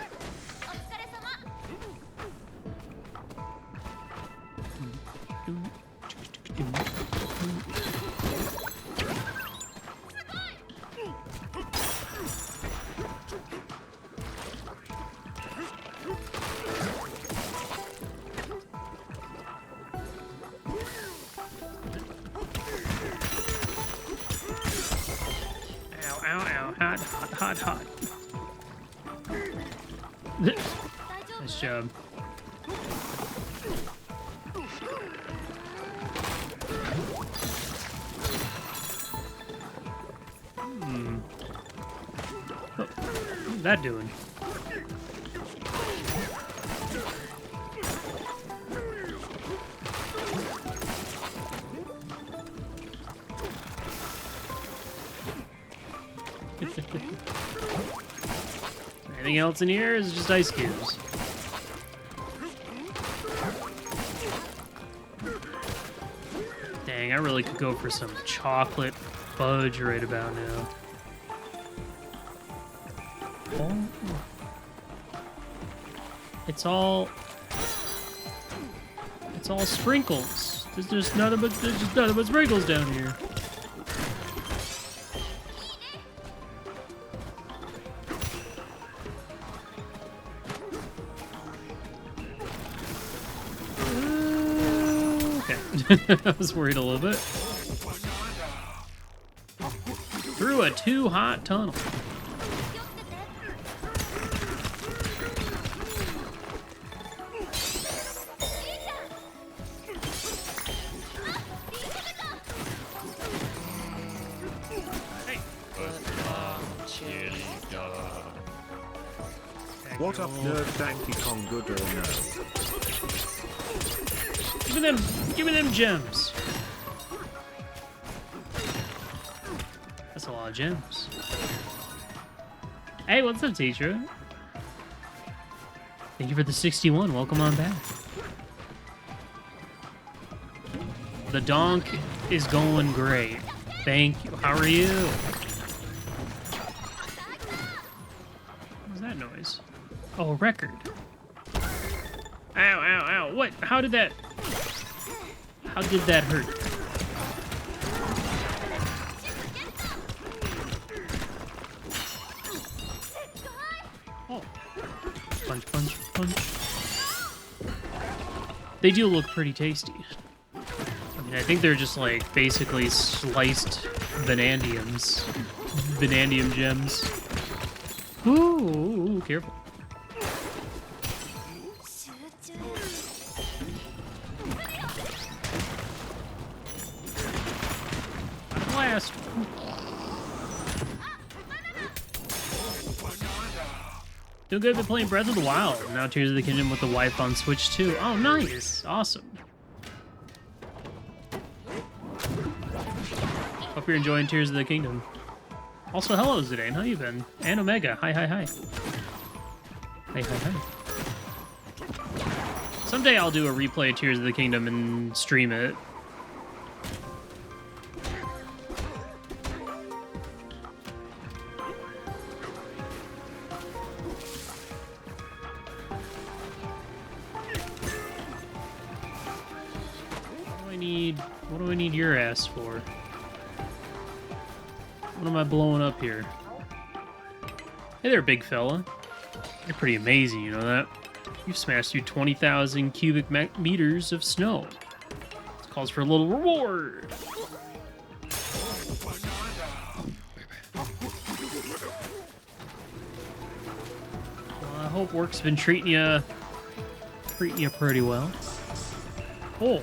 Hot. Nice job. What's that doing? Anything else in here is just ice cubes. Dang, I really could go for some chocolate fudge right about now. Oh. It's all sprinkles. There's just nothing but sprinkles down here. I was worried a little bit. Through a too hot tunnel. Hey. What up, nerd? Donkey Kong, good or no? Give me them gems. That's a lot of gems. Hey, what's up, teacher? Thank you for the 61. Welcome on back. The donk is going great. Thank you. How are you? What's that noise? Oh, a record. Ow. What? How did that hurt? Oh. Punch. They do look pretty tasty. I mean, I think they're just like basically sliced Banandiums. Banandium gems. Ooh, careful. Last one. Doing good, been playing Breath of the Wild. Now Tears of the Kingdom with the wife on Switch too. Oh, nice. Awesome. Hope you're enjoying Tears of the Kingdom. Also, hello, Zidane. How you been? And Omega. Hi. Hi. Someday I'll do a replay of Tears of the Kingdom and stream it. What do I need your ass for? What am I blowing up here? Hey there, big fella. You're pretty amazing, you know that? You've smashed through 20,000 cubic meters of snow. This calls for a little reward. Well, I hope work's been treating you pretty well. Oh.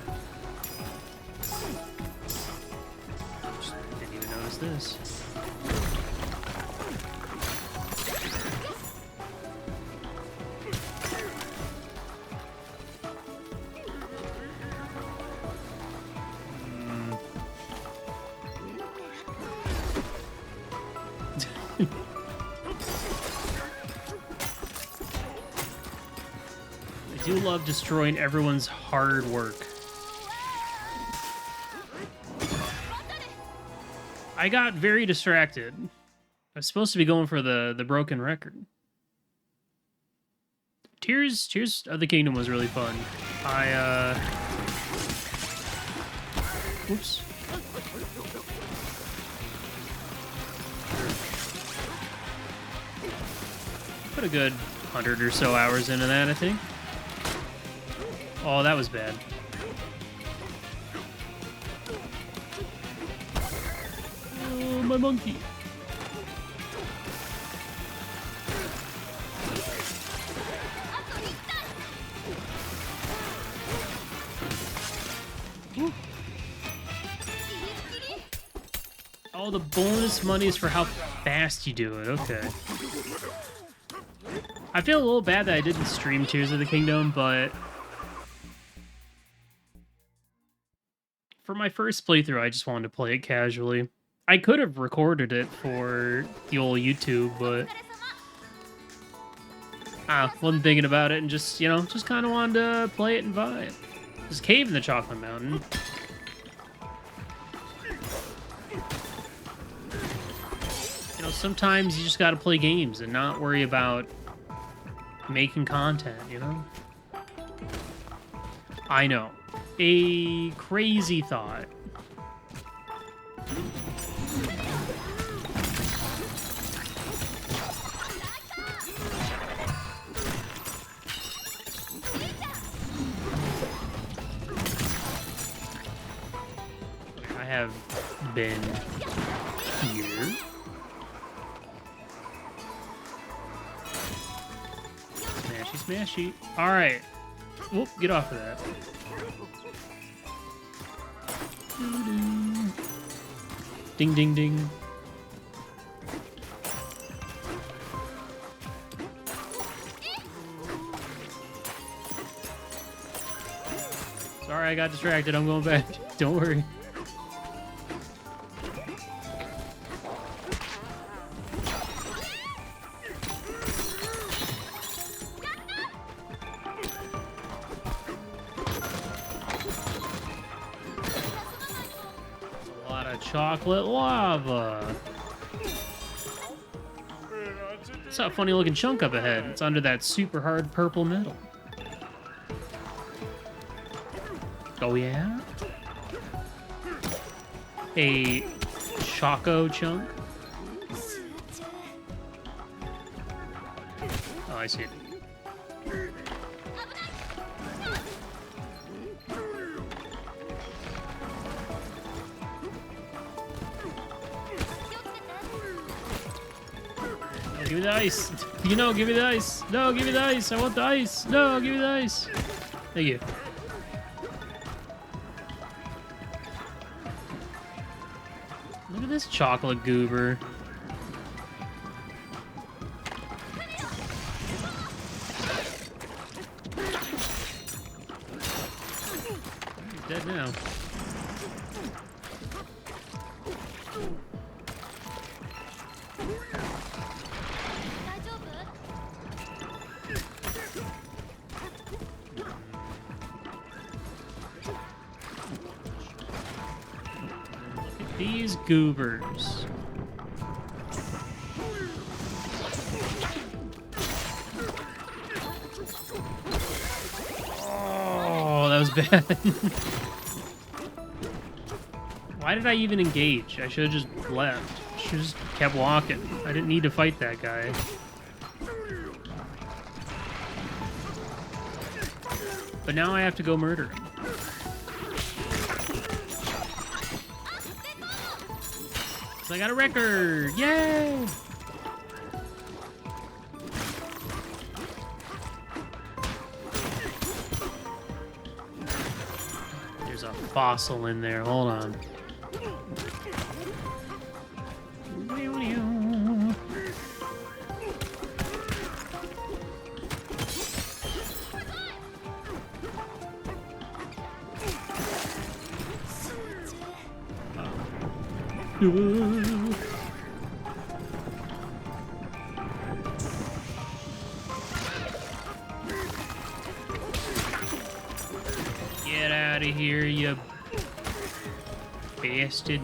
What's this? I do love destroying everyone's hard work. I got very distracted. I was supposed to be going for the broken record. Tears of the Kingdom was really fun. Oops. Put a good 100 or so hours into that, I think. Oh, that was bad. Oh, my monkey. Woo. Oh, the bonus money is for how fast you do it. Okay. I feel a little bad that I didn't stream Tears of the Kingdom, but for my first playthrough, I just wanted to play it casually. I could have recorded it for the old YouTube, but wasn't thinking about it and just, you know, just kind of wanted to play it and vibe. There's a cave in the Chocolate Mountain. You know, sometimes you just gotta play games and not worry about making content, you know? I know. A crazy thought. I have been here. Smashy, smashy. All right. Whoop, get off of that. Ding, ding, ding. Sorry, I got distracted. I'm going back. Don't worry. Chocolate lava. It's a funny looking chunk up ahead. It's under that super hard purple metal. Oh yeah? A Choco chunk? Oh, I see it. Give me the ice. You know, give me the ice. No, give me the ice. I want the ice. No, give me the ice. Thank you. Look at this chocolate goober. He's dead now. These goobers. Oh, that was bad. Why did I even engage? I should have just left. Should have just kept walking. I didn't need to fight that guy. But now I have to go murder him. So I got a record! Yay! There's a fossil in there. Hold on. Get out of here, you bastard.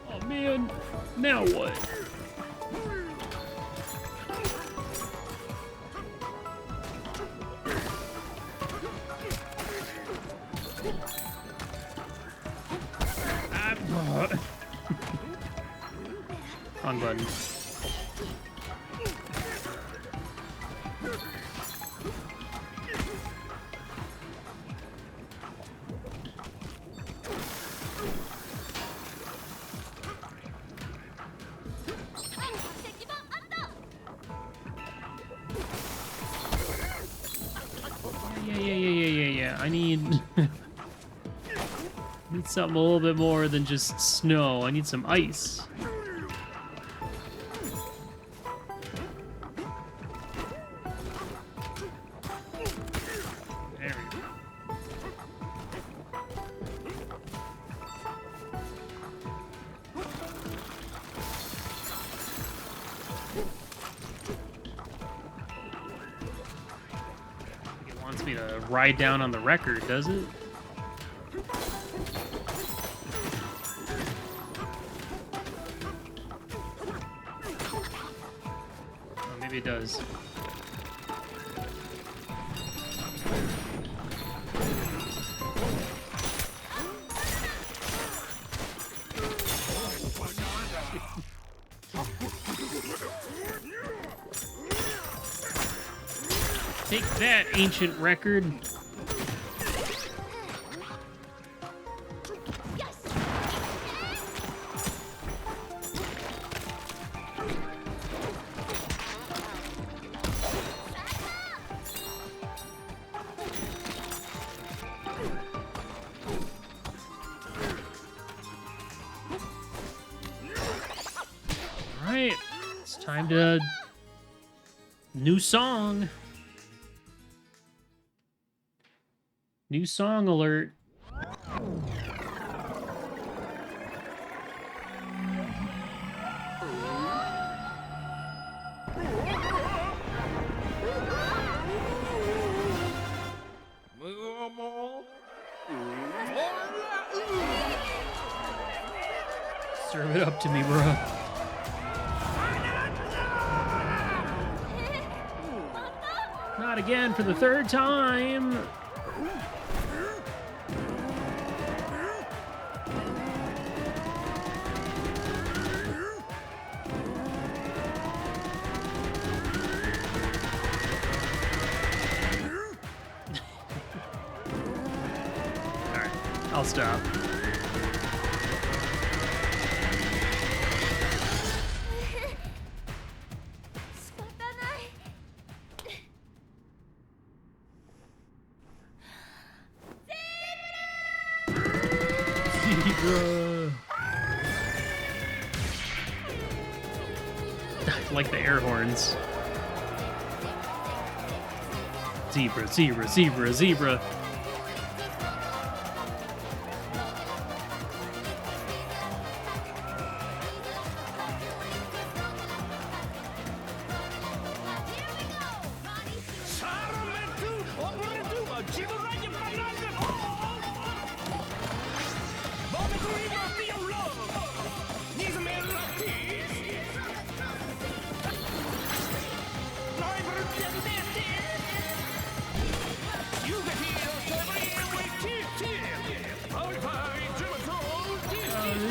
Oh man, now what? Wrong button. Yeah. I need... need something a little bit more than just snow. I need some ice. There we go. It wants me to ride down on the record, does it? Oh, maybe it does. Take that, ancient record. All right, it's time to new song. New song alert. Serve it up to me, bro. Not again for the third time. Alright, I'll stop. Zebra. I like the air horns. Zebra, zebra, zebra, zebra.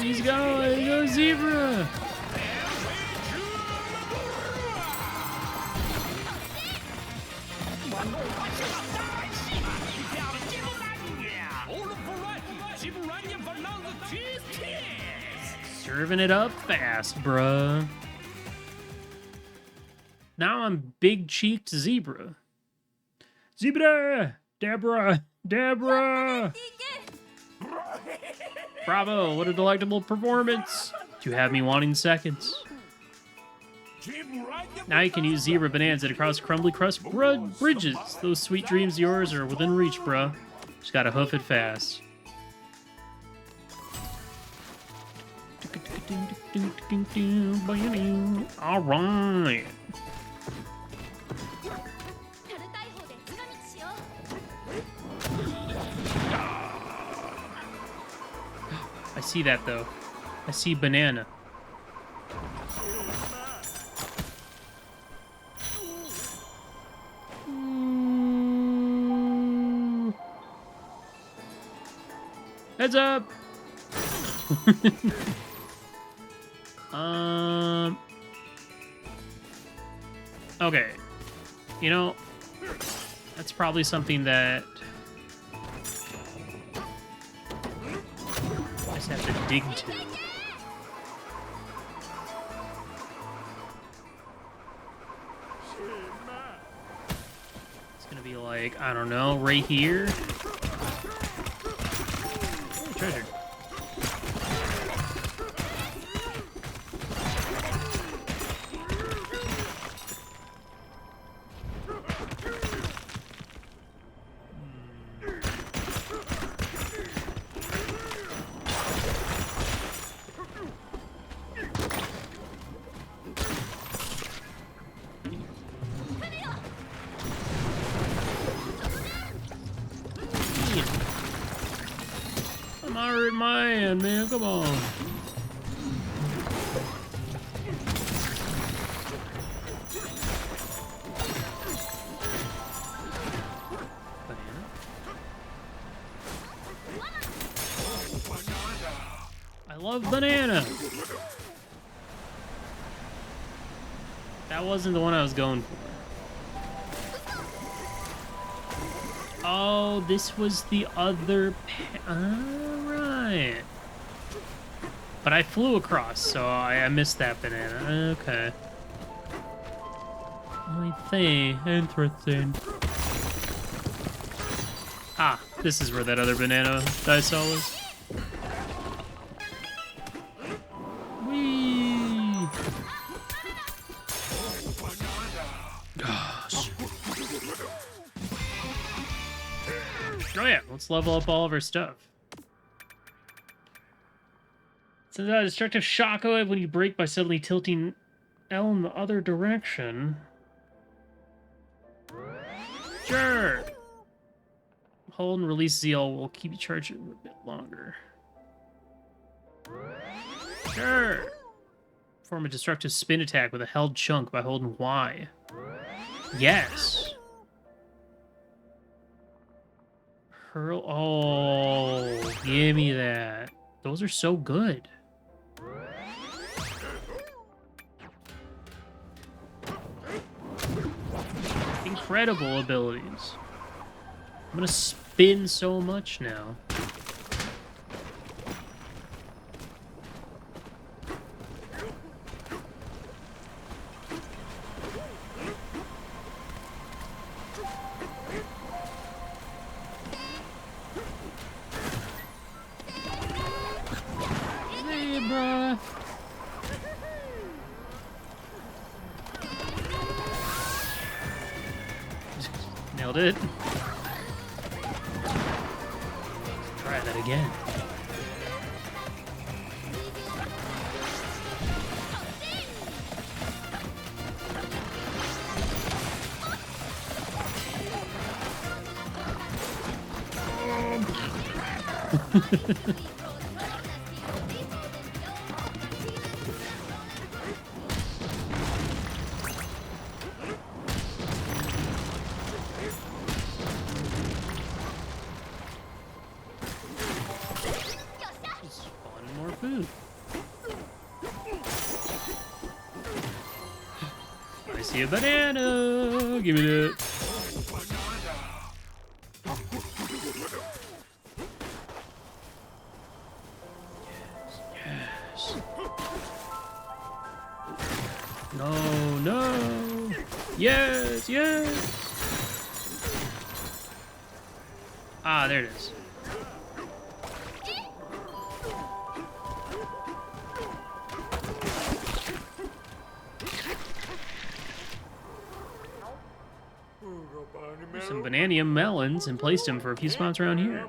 He's going, go zebra. Serving it up fast, bruh. Now I'm big-cheeked zebra. Zebra! Deborah! Deborah! Bravo! What a delectable performance! You have me wanting seconds. Now you can use Zebra Bananza to cross crumbly crust bridges. Those sweet dreams of yours are within reach, bruh. Just gotta hoof it fast. Alright. I see that, though. I see banana. Heads up! Okay. You know, that's probably something that I just have to dig to. It's gonna be like, I don't know, right here. Oh, treasure. I'm Iron Man, come on. Banana? I love banana. That wasn't the one I was going for. Oh, this was the other. Alright. But I flew across, so I missed that banana. Okay. I see. Interesting. Ah, this is where that other banana that I saw was. Whee! Gosh. Oh yeah, let's level up all of our stuff. Sends out a destructive shockwave when you brake by suddenly tilting L in the other direction. Sure. Hold and release ZL will keep you charged a bit longer. Sure. Perform a destructive spin attack with a held chunk by holding Y. Yes. Hurl. Oh, give me that. Those are so good. Incredible abilities. I'm gonna spin so much now. Zebra. Nailed it. Try that again. Just spawning more food. I see a banana. Give me that. Yes. No, no. Yes, yes. Ah, there it is. There's some bananium melons and placed them for a few spots around here.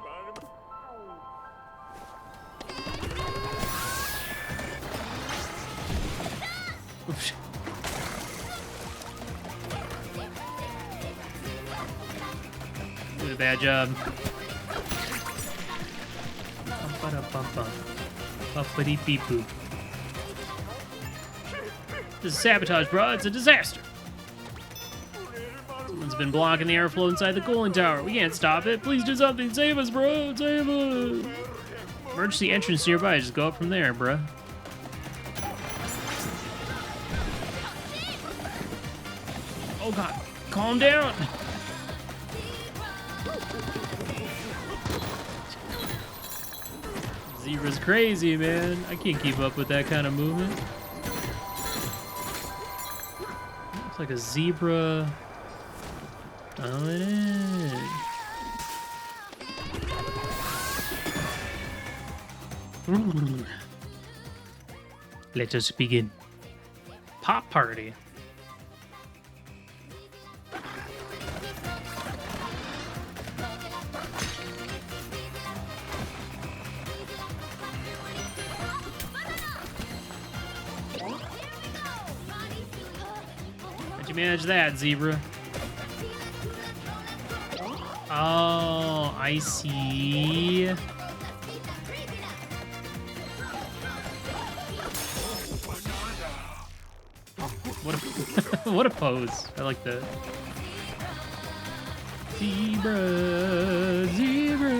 Oops. Did a bad job. Bumpity-beep-boop. This is sabotage, bro. It's a disaster. Someone's been blocking the airflow inside the cooling tower. We can't stop it. Please do something. Save us, bro. Save us. Emergency entrance nearby. Just go up from there, bro. Oh, God. Calm down. Zebra's crazy, man. I can't keep up with that kind of movement. Looks like a zebra. Oh, it is. Let us begin. Pop party. How'd you manage that, zebra? Oh, I see. What a what a pose. I like that. Zebra, zebra.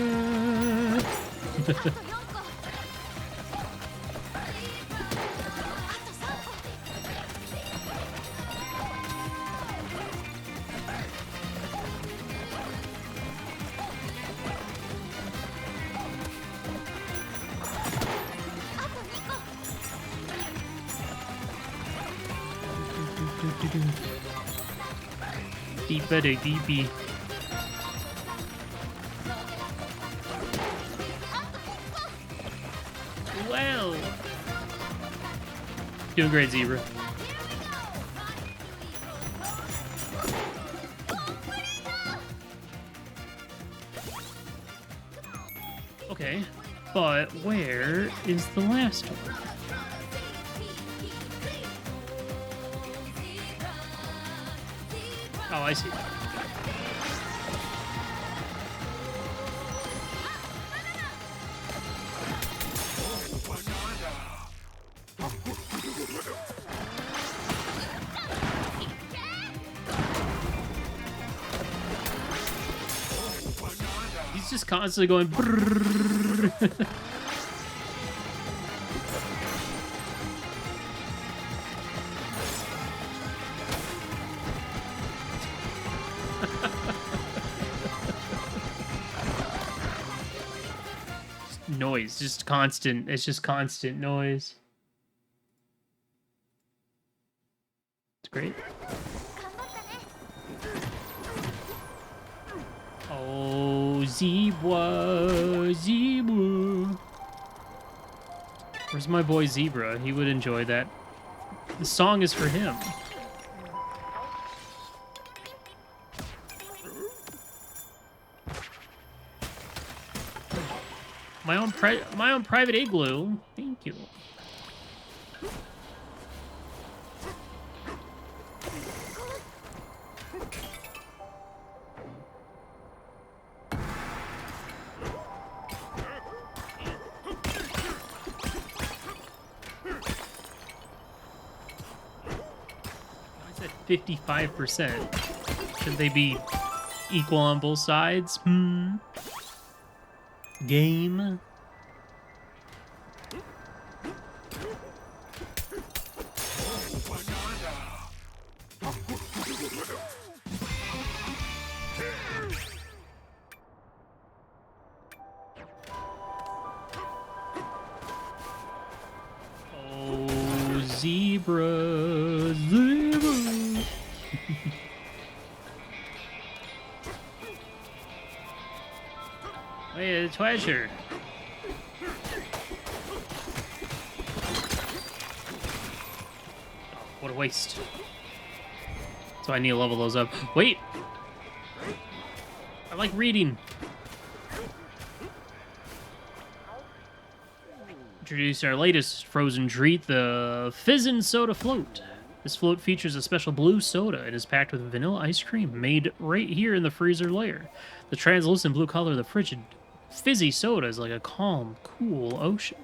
Deeper, deepy. Well, doing great, zebra. Okay, but where is the last one? Oh, I see. He's just constantly going brrrr. Noise, just constant. It's just constant noise. It's great. Oh, zebra, zebra. Where's my boy Zebra? He would enjoy that. The song is for him. My own private igloo. Thank you. I said 55%. Should they be equal on both sides? Game. Oh, zebra, zebra. treasure. Oh, what a waste. So I need to level those up. Wait! I like reading. Introduce our latest frozen treat, the Fizzin' Soda Float. This float features a special blue soda and is packed with vanilla ice cream made right here in the freezer layer. The translucent blue color of the frigid, fizzy soda is like a calm, cool ocean.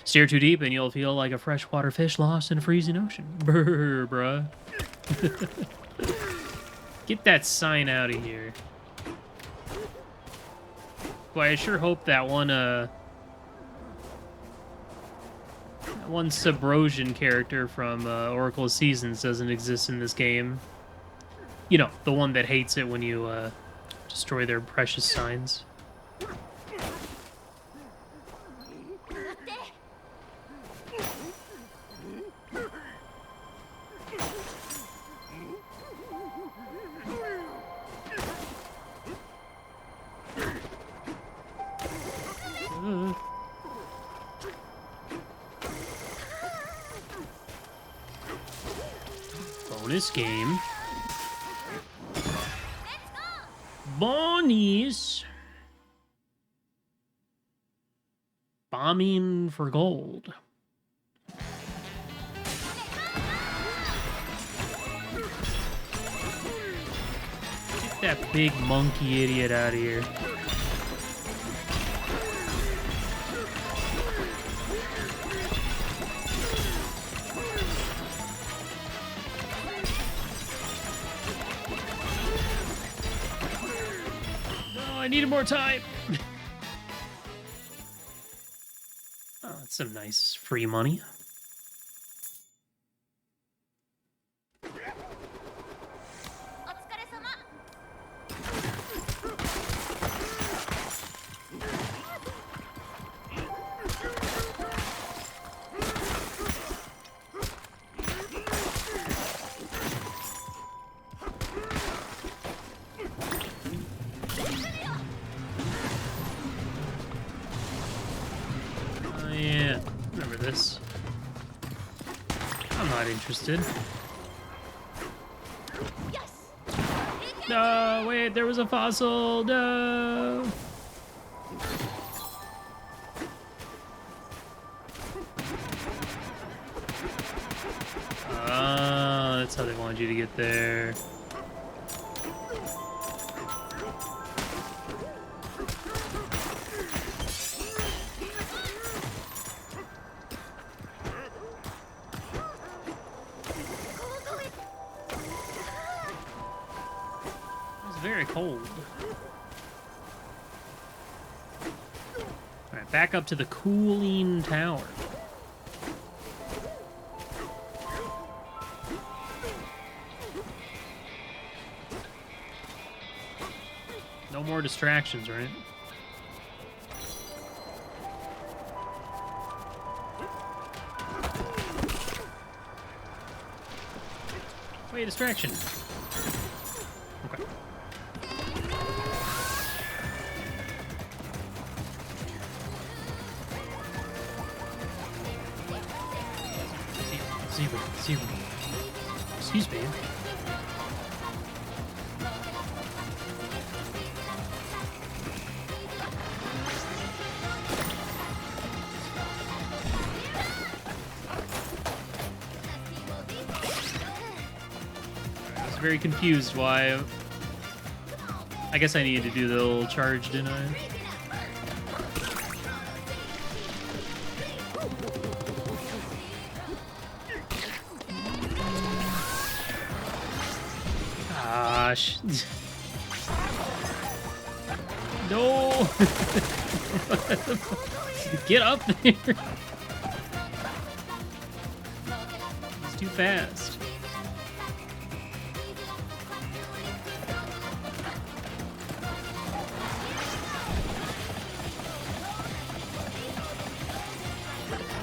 Steer too deep and you'll feel like a freshwater fish lost in a freezing ocean. Brr, bruh. Get that sign out of here. Boy, I sure hope that one Subrosian character from Oracle of Seasons doesn't exist in this game. You know, the one that hates it when you destroy their precious signs. Bonus game. Bonnies. Bombing for gold. Get that big monkey idiot out of here. I needed more time. Oh, that's some nice free money. Yeah, remember this. I'm not interested. No, wait, there was a fossil. No. Ah, that's how they wanted you to get there. Very cold. Alright, back up to the cooling tower. No more distractions, right? Wait, distraction. Okay. Zebra. Excuse me. I was very confused why. I guess I needed to do the little charge, didn't I? Gosh. No! Get up there! It's too fast.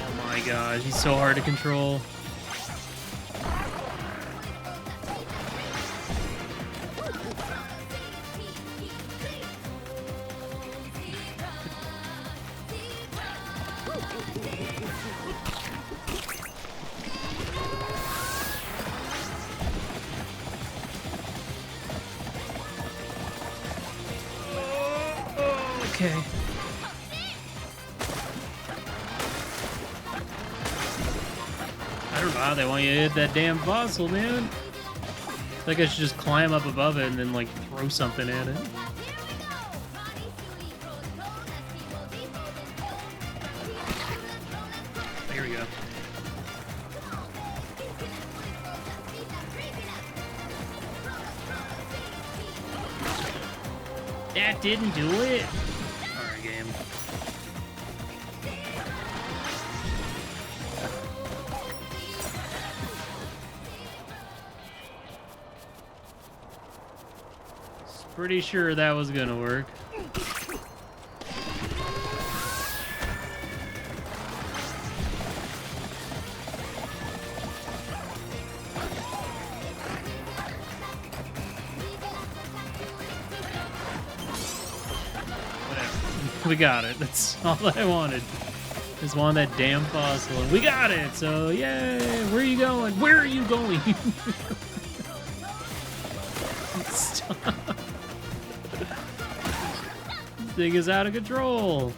Oh my gosh, he's so hard to control. Okay. I don't know how they want you to hit that damn fossil, man. I think I should just climb up above it and then, like, throw something at it. Here we go. That didn't do it. Alright, game. Pretty sure that was gonna work. Whatever. We got it. That's all that I wanted. Just wanted that damn fossil. And we got it! So, yay! Where are you going? Where are you going? Stop. This thing is out of control.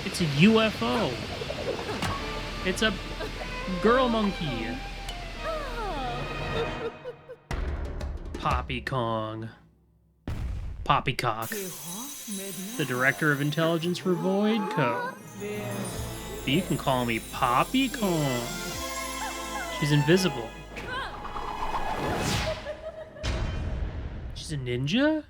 It's a UFO. It's a girl monkey. Poppy Kong. Poppycock. The director of intelligence for Void Co. You can call me Poppy Kong. She's invisible. She's a ninja?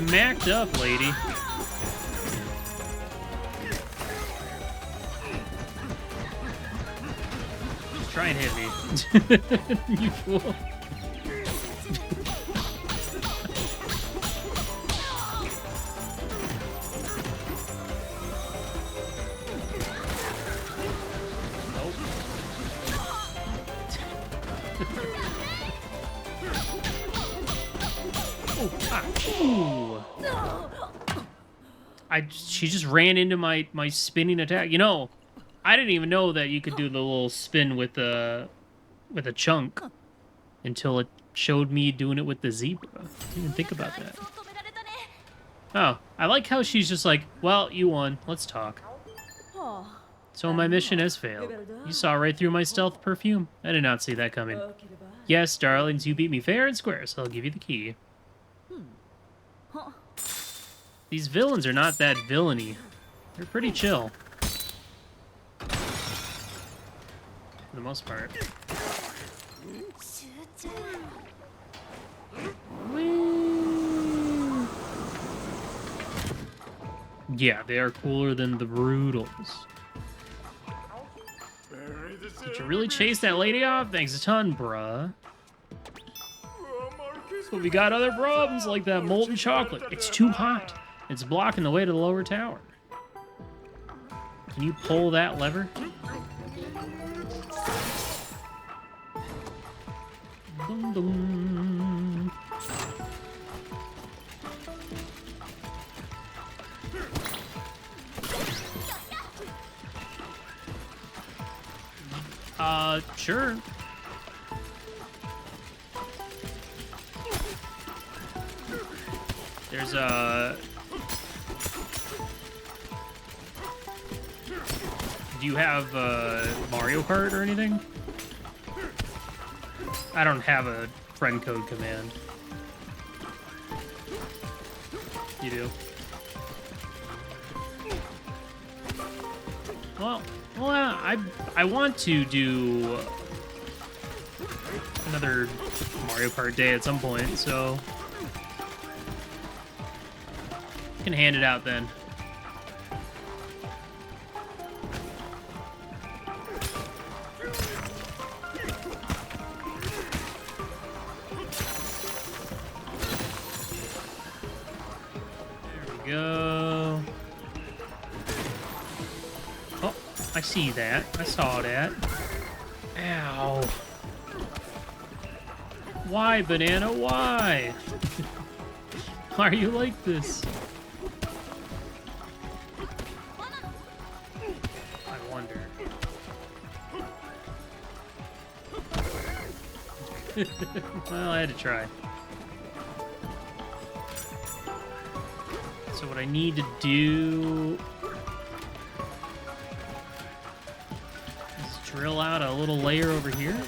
Smacked up, lady. Just try and hit me. You fool. She just ran into my spinning attack. You know, I didn't even know that you could do the little spin with a chunk until it showed me doing it with the zebra. Didn't even think about that. Oh, I like how she's just like, well, you won. Let's talk. So my mission has failed. You saw right through my stealth perfume. I did not see that coming. Yes, darlings, you beat me fair and square, so I'll give you the key. These villains are not that villainy. They're pretty chill. For the most part. Whee! Yeah, they are cooler than the Brutals. Did you really chase that lady off? Thanks a ton, bruh. But we got other problems like that molten chocolate. It's too hot. It's blocking the way to the lower tower. Can you pull that lever? Dum dum. Sure. There's a... Do you have Mario Kart or anything? I don't have a friend code command. You do? Well, I want to do another Mario Kart day at some point, so I can hand it out then. There we go. Oh, I see that. I saw that. Ow. Why, Banana? Why? Why are you like this? I wonder. Well, I had to try. So what I need to do is drill out a little layer over here.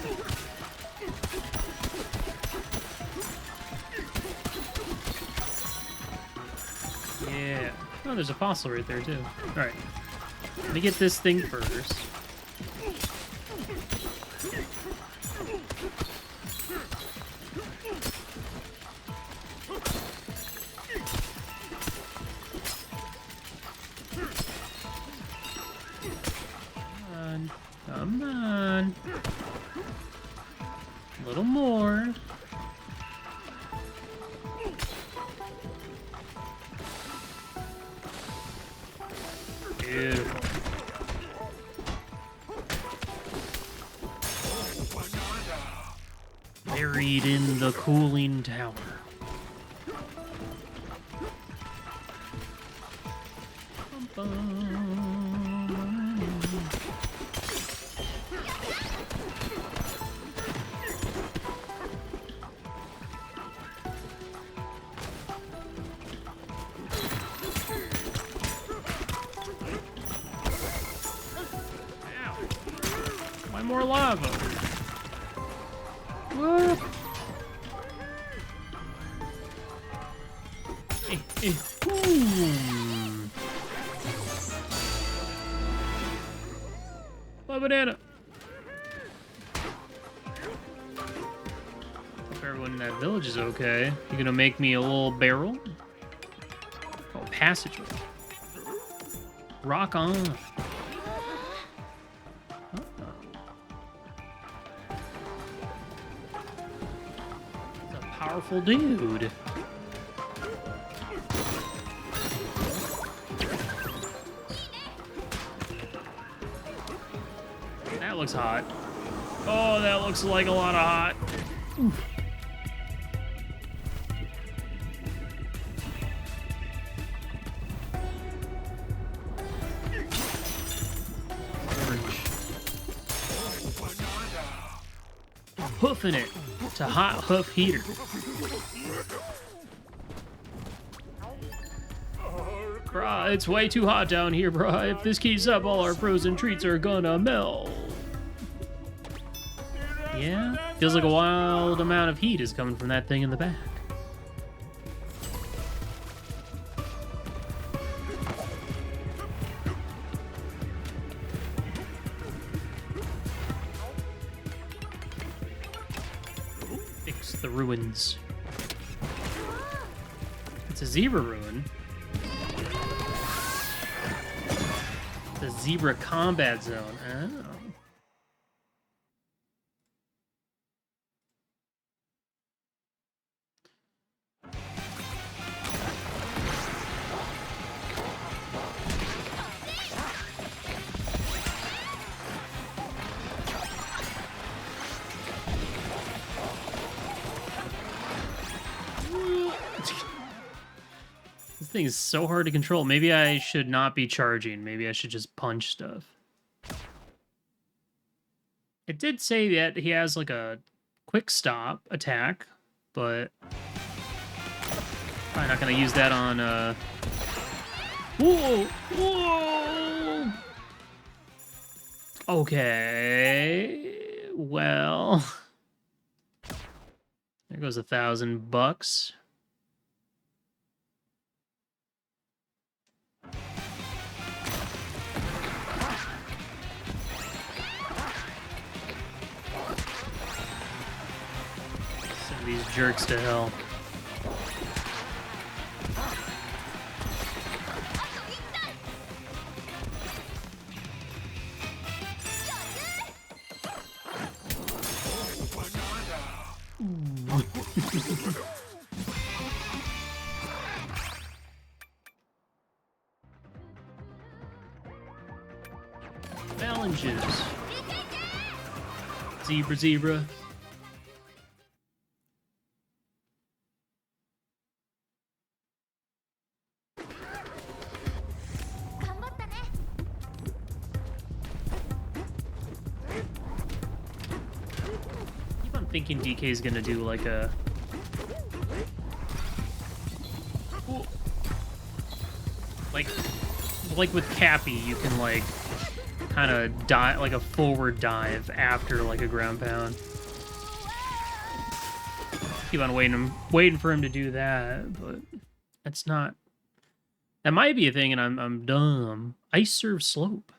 Yeah. Oh, there's a fossil right there, too. Alright. Let me get this thing first. Come on. A little more. Beautiful. Buried in the cooling tower. Why more lava? What? Bye, Banana. Hope everyone in that village is okay. You gonna make me a little barrel? Oh, passageway. Rock on. Powerful dude. That looks hot. Oh, that looks like a lot of hot. Oof. Orange. Hoofing it to hot hoof heater. Bruh, it's way too hot down here, bruh. If this keeps up, all our frozen treats are gonna melt. Yeah? Feels like a wild amount of heat is coming from that thing in the back. Fix the ruins. It's a zebra ruin. The zebra combat zone. Oh. This thing is so hard to control. Maybe I should not be charging. Maybe I should just punch stuff. It did say that he has like a quick stop attack, but probably not gonna use that on Whoa! Whoa! Okay. Well, there goes $1,000. jerks to hell. Challenges. Zebra, zebra. Keep on thinking DK is gonna do like a. Ooh. Like with Cappy, you can like kind of dive, like a forward dive after like a ground pound. Keep on waiting for him to do that, but that's not. That might be a thing, and I'm dumb. Ice serve slope.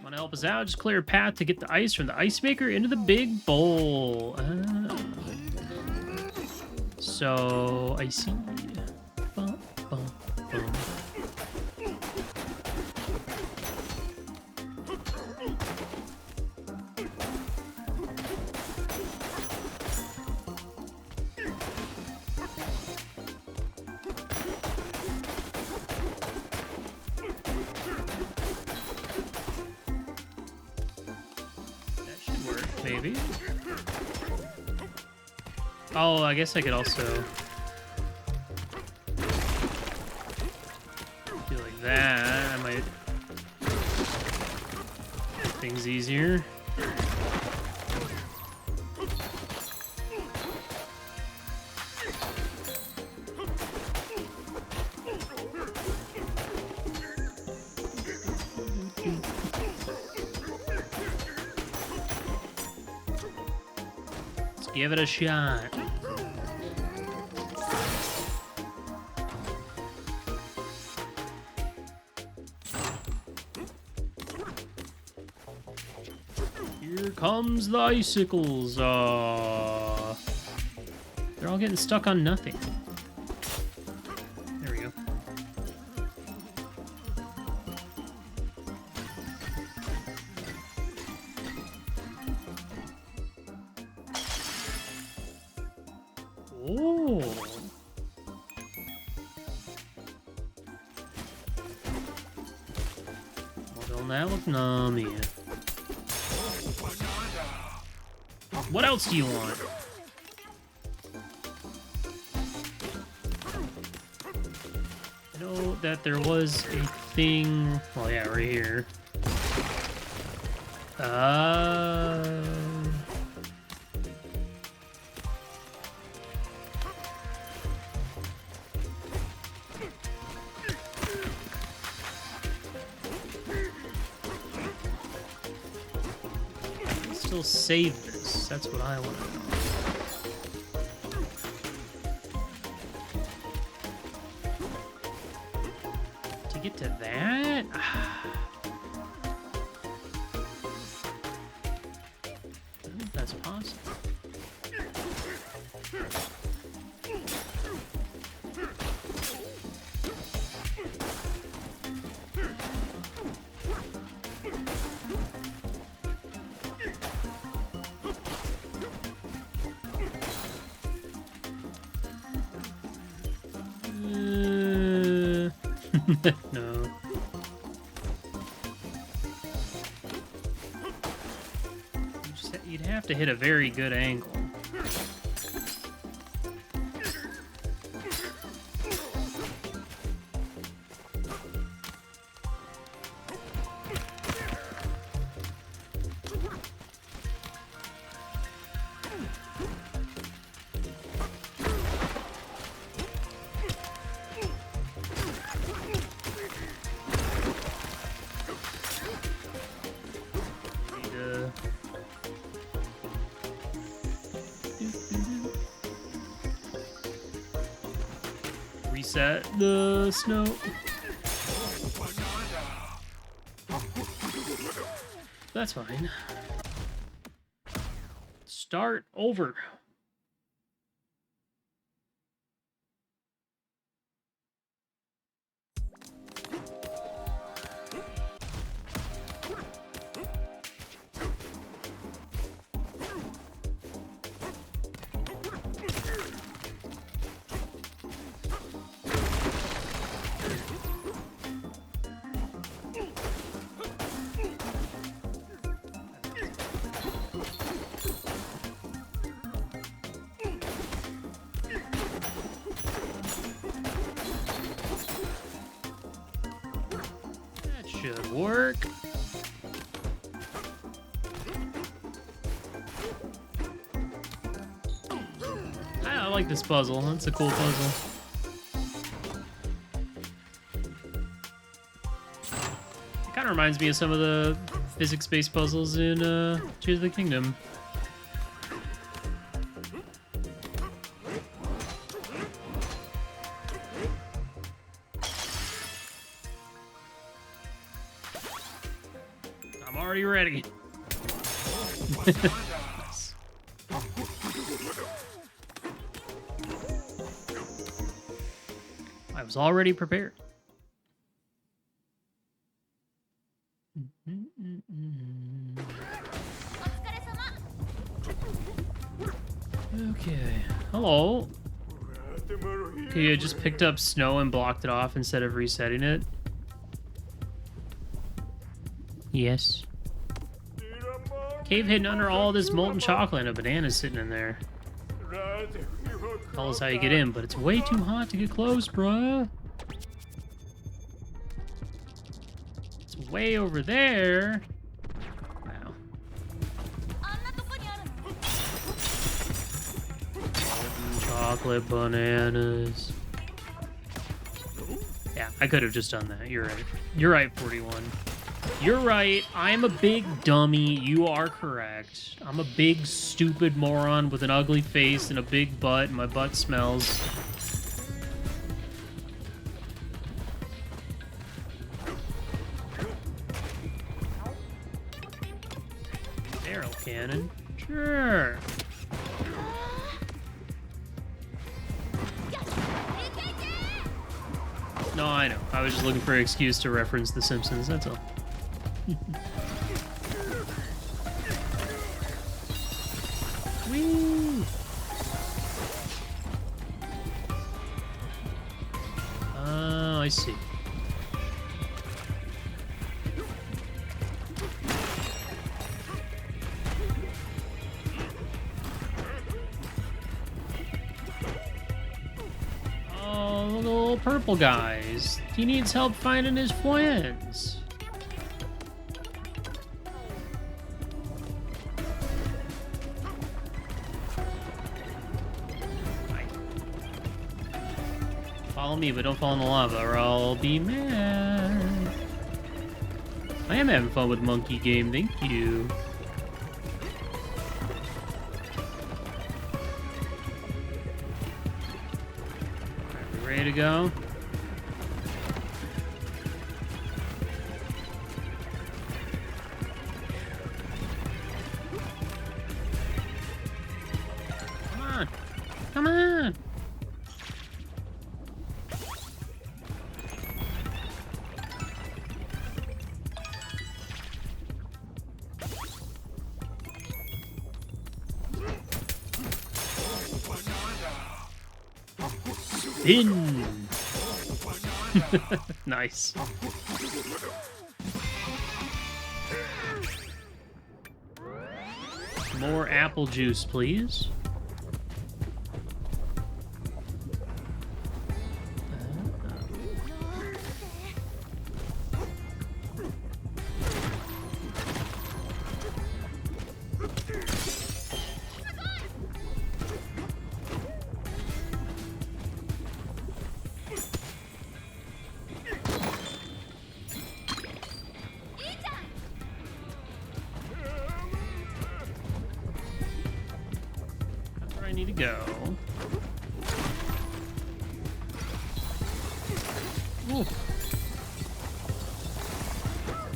Want to help us out? Just clear a path to get the ice from the ice maker into the big bowl. So I see. Bum, bum, bum. Maybe. Oh, I guess I could also do like that. I might make things easier. Give it a shot. Here comes the icicles. They're all getting stuck on nothing. There we go. Oh. Well, don't that look nummy? What else do you want? I know that there was a thing. Well, yeah, right here. Still save this. That's what I want to know. To get to that? I don't know if that's possible. No. You'd have to hit a very good angle. Reset the snow. That's fine. Start over. That should work. I like this puzzle. That's a cool puzzle. Kind of reminds me of some of the physics-based puzzles in Tears of the Kingdom. I'm already ready. Nice. I was already prepared. Okay. Hello. Okay, you just picked up snow and blocked it off instead of resetting it. Yes. Cave hidden under all this molten chocolate and a banana sitting in there. Tell us how you get in, but it's way too hot to get close, bruh. It's way over there. Wow. Molten chocolate bananas. Yeah, I could have just done that. You're right. You're right, 41. You're right. I'm a big dummy. You are correct. I'm a big, stupid moron with an ugly face and a big butt, and my butt smells. Barrel cannon? Sure. No, I know. I was just looking for an excuse to reference The Simpsons, that's all. Whee! Oh, I see. Oh, the little purple guys. He needs help finding his friends. Follow me, but don't fall in the lava, or I'll be mad. I am having fun with Monkey Game, thank you. Alright, we ready to go? Come on! Come on! In. Nice. More apple juice, please. I need to go. Ooh.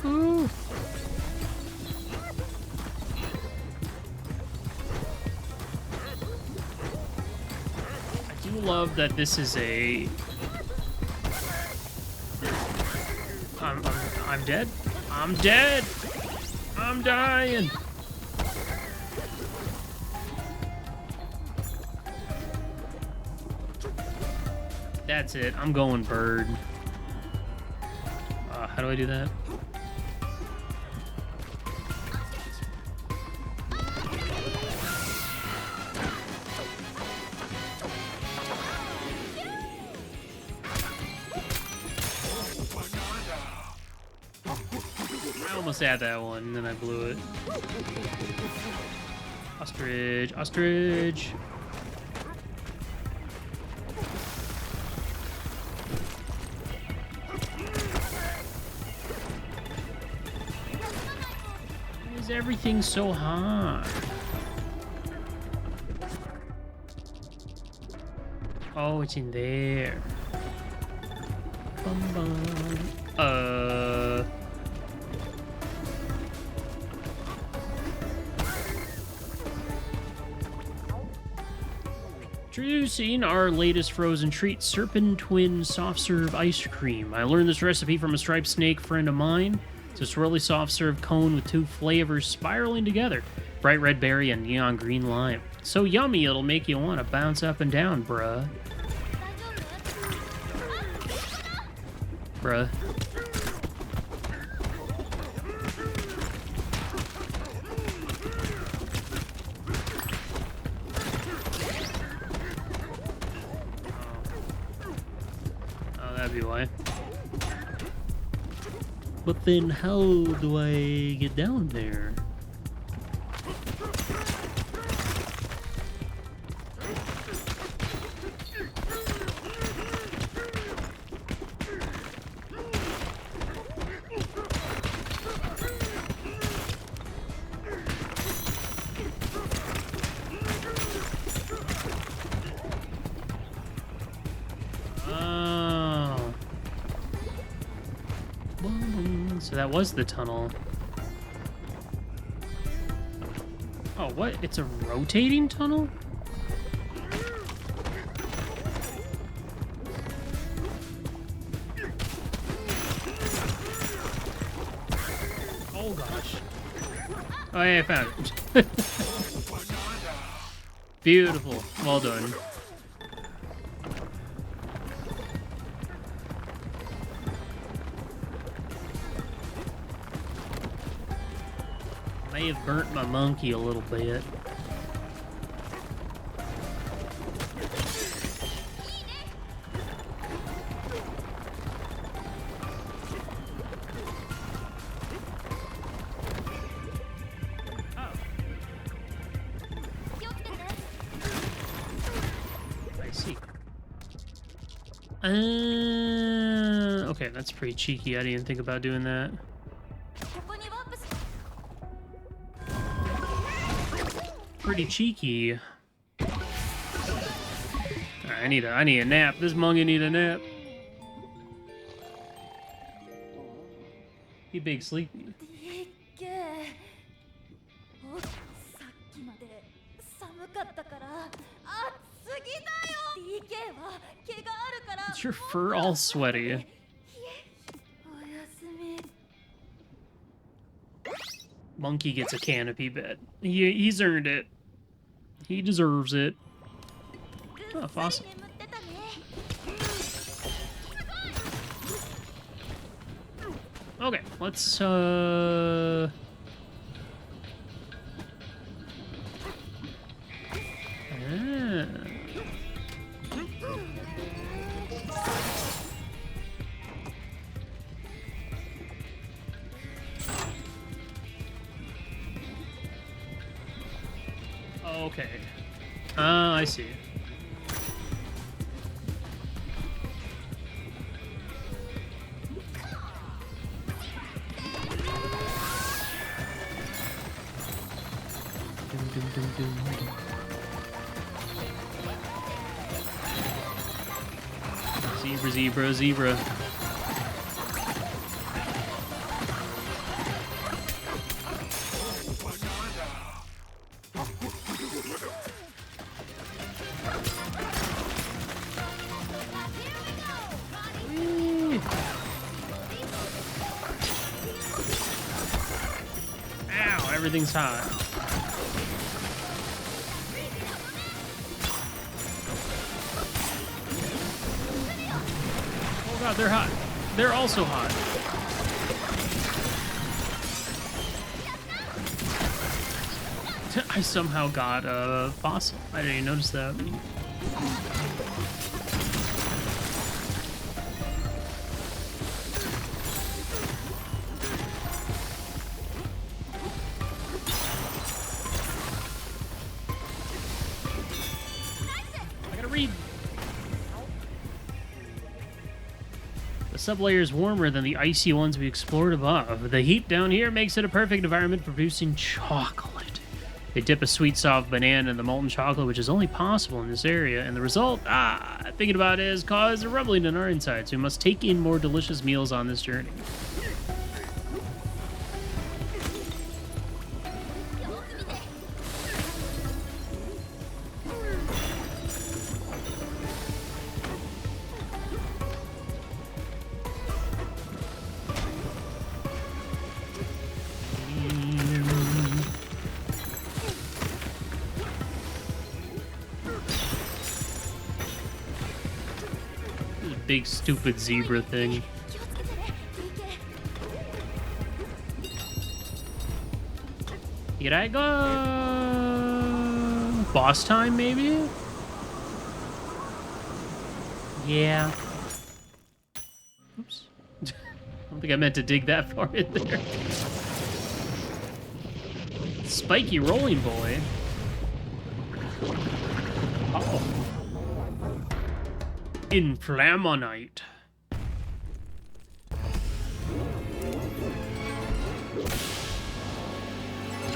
Ooh. love that this is a... I'm dead. I'm dead. I'm dying. That's it. I'm going bird. How do I do that? I almost had that one, and then I blew it. Ostrich, ostrich. Why is everything so hot? Oh, it's in there. Bum, bum. Introducing our latest frozen treat, Serpent Twin Soft Serve Ice Cream. I learned this recipe from a striped snake friend of mine. It's a swirly soft serve cone with two flavors spiraling together, bright red berry and neon green lime. So yummy it'll make you want to bounce up and down, bruh. Bruh. That'd be why. But then how do I get down there? So that was the tunnel. Oh, what? It's a rotating tunnel? Oh, gosh. Oh, yeah, I found it. Beautiful. Well done. May have burnt my monkey a little bit. Oh. I see. Okay, that's pretty cheeky. I didn't think about doing that. Pretty cheeky. Alright, I need a nap. This monkey need a nap. He big sleepy. Is your fur all sweaty? Monkey gets a canopy bed. He's earned it. He deserves it. Oh, fossil. Okay, let's Okay. I see. Zebra, zebra, zebra. Everything's hot. Oh god, they're hot. They're also hot. I somehow got a fossil. I didn't even notice that. I gotta read. The sublayer is warmer than the icy ones we explored above. The heat down here makes it a perfect environment for producing chocolate. They dip a sweet, soft banana in the molten chocolate, which is only possible in this area, and the result, thinking about it, is cause a rumbling in our insides. We must take in more delicious meals on this journey. Big stupid zebra thing. Here I go. Boss time, maybe? Yeah. Oops. I don't think I meant to dig that far in there. Spiky rolling boy. Uh-oh. Inflamonite.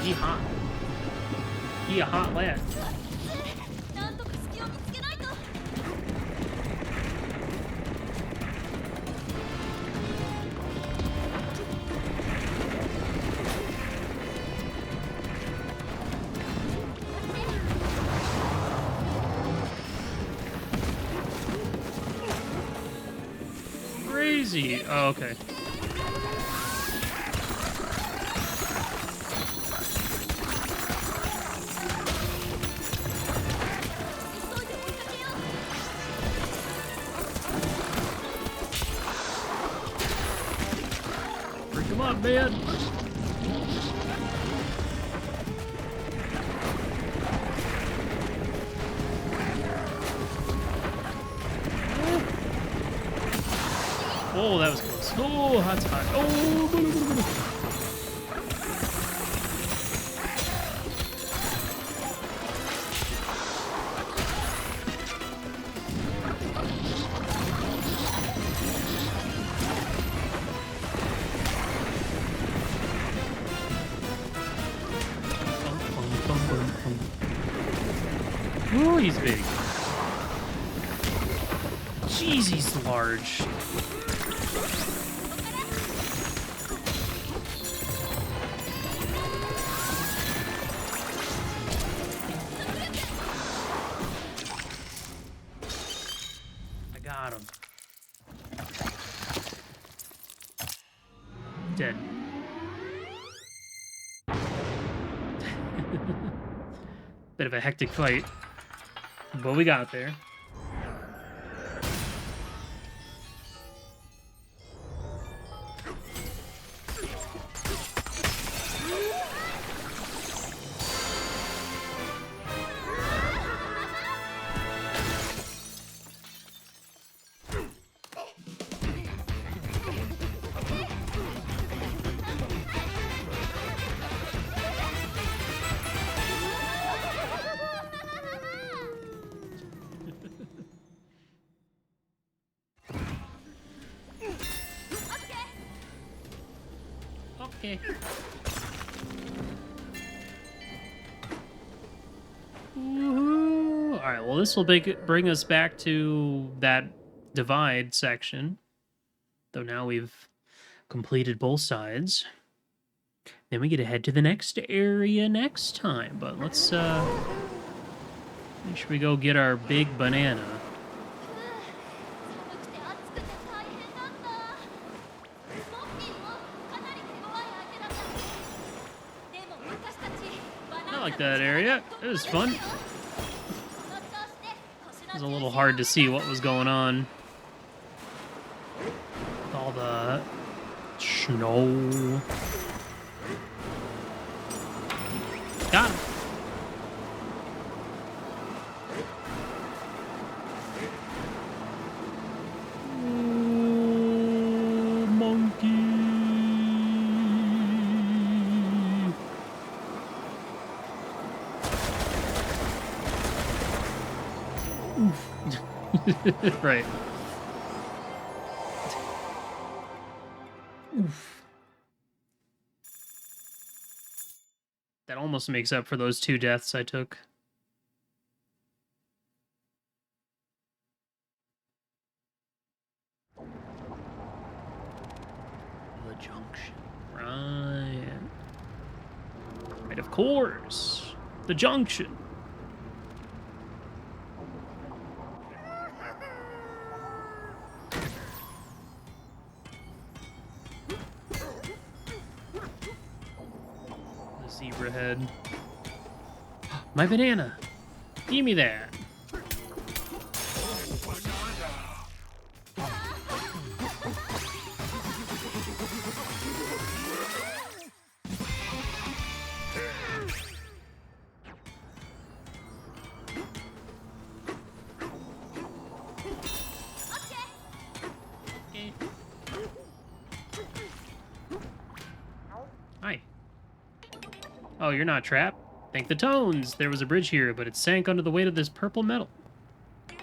He hot. He a hot lad. Crazy. Oh, okay. Freak him up, man. Oh, that was close. Oh, hot spot. Oh, Ooh, he's big. Jeez, he's large. I got him. Dead. Bit of a hectic fight, but we got there. Okay. Woohoo! All right. Well, this will bring us back to that divide section. Though now we've completed both sides. Then we get to head to the next area next time. But let's make sure we go get our big banana. like that area. It was fun. It was a little hard to see what was going on. With all the snow. Got him. Oh, monkey. Oof. Right. Oof. That almost makes up for those 2 deaths I took. The junction. Right. Right, of course. The junction. The zebra head. My banana. Give me that. Hi. Oh, you're not trapped? Thank the tones. There was a bridge here, but it sank under the weight of this purple metal. If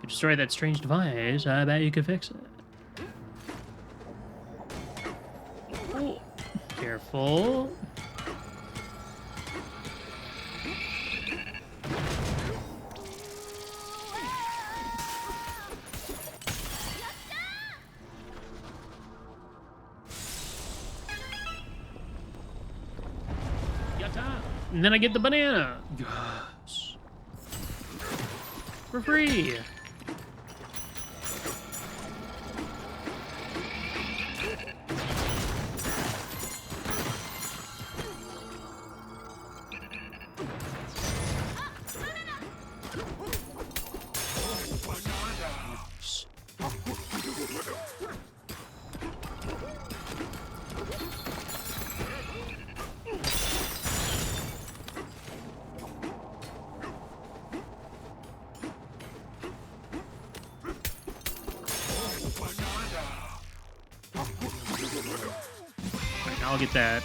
you destroy that strange device, I bet you could fix it. Oh, careful. And then I get the banana. Yes. For free. I'll get that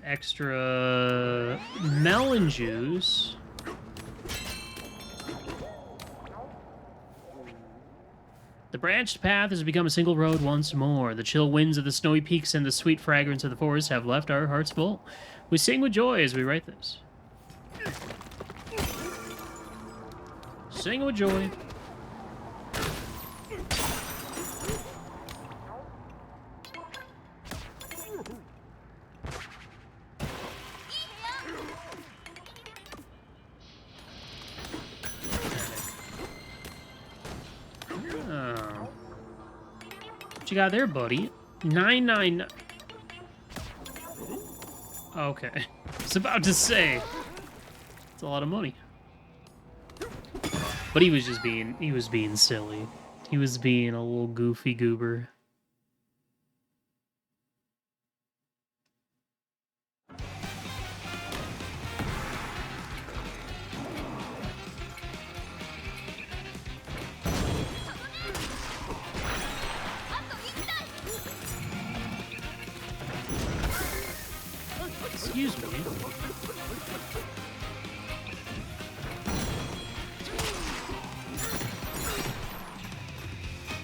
extra melon juice. The branched path has become a single road once more. The chill winds of the snowy peaks and the sweet fragrance of the forest have left our hearts full. We sing with joy as we write this. Sing with joy. What you got there, buddy? 999. Okay. I was about to say. It's a lot of money. But he was being silly. He was being a little goofy goober. Excuse me.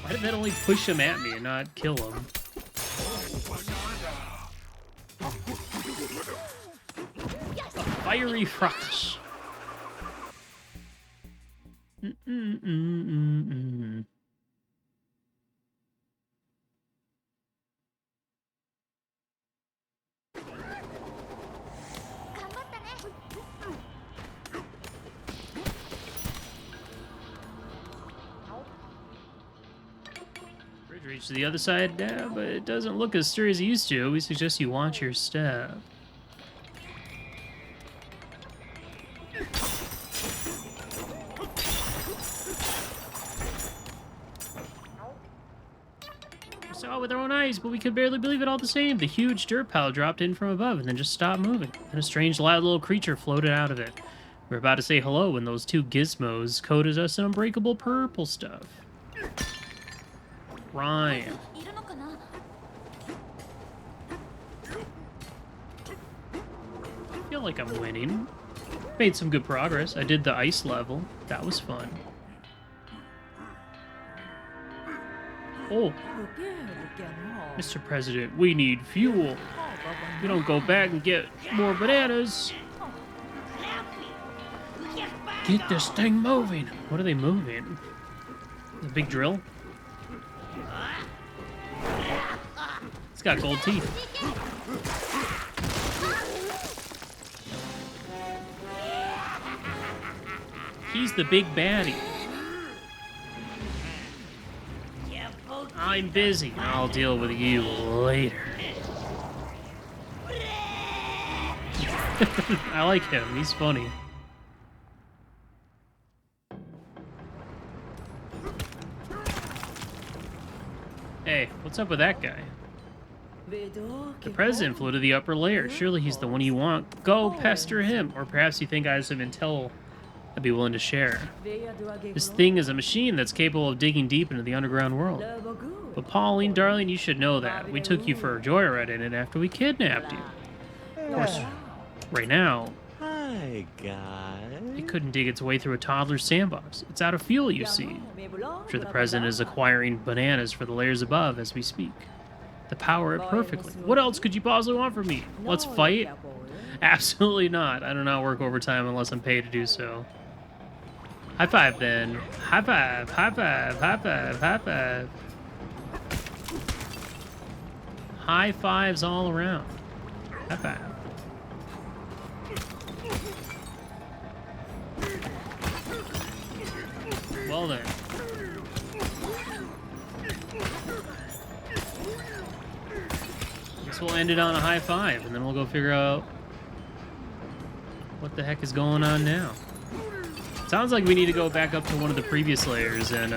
Why did that only push him at me and not kill him? A fiery frost. Bridge reach to the other side now, but it doesn't look as sturdy as it used to. We suggest you watch your step. saw it with our own eyes, but we could barely believe it all the same. The huge dirt pile dropped in from above and then just stopped moving. And a strange, loud little creature floated out of it. We were about to say hello when those two gizmos coded us in unbreakable purple stuff. Ryan. I feel like I'm winning. Made some good progress. I did the ice level. That was fun. Oh. Mr. President, we need fuel. We don't go back and get more bananas. Get this thing moving. What are they moving? The big drill? It's got gold teeth. He's the big baddie. I'm busy. I'll deal with you later. I like him. He's funny. Hey, what's up with that guy? The president flew to the upper layer. Surely he's the one you want. Go pester him. Or perhaps you think I have some intel I'd be willing to share. This thing is a machine that's capable of digging deep into the underground world. But Pauline, darling, you should know that. We took you for a joyride in it after we kidnapped you. Of course, right now, Hi, guys. it couldn't dig its way through a toddler's sandbox. It's out of fuel, you see. I'm sure the president is acquiring bananas for the layers above as we speak. To power it perfectly. What else could you possibly want from me? Let's fight? Absolutely not. I do not work overtime unless I'm paid to do so. High five, then. High five, high five, high five, high five. High fives all around. High five. Well then. Guess we'll end it on a high five, and then we'll go figure out what the heck is going on now. Sounds like we need to go back up to one of the previous layers and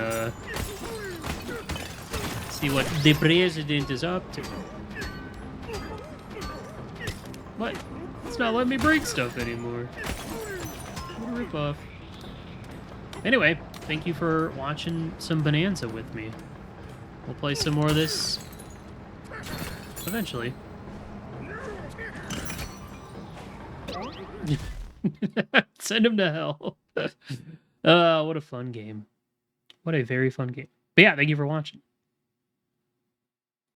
see what the president is up to. What? It's not letting me break stuff anymore. What a ripoff. Anyway, thank you for watching some Bananza with me. We'll play some more of this eventually. Send him to hell. What a fun game. What a very fun game. But yeah, thank you for watching.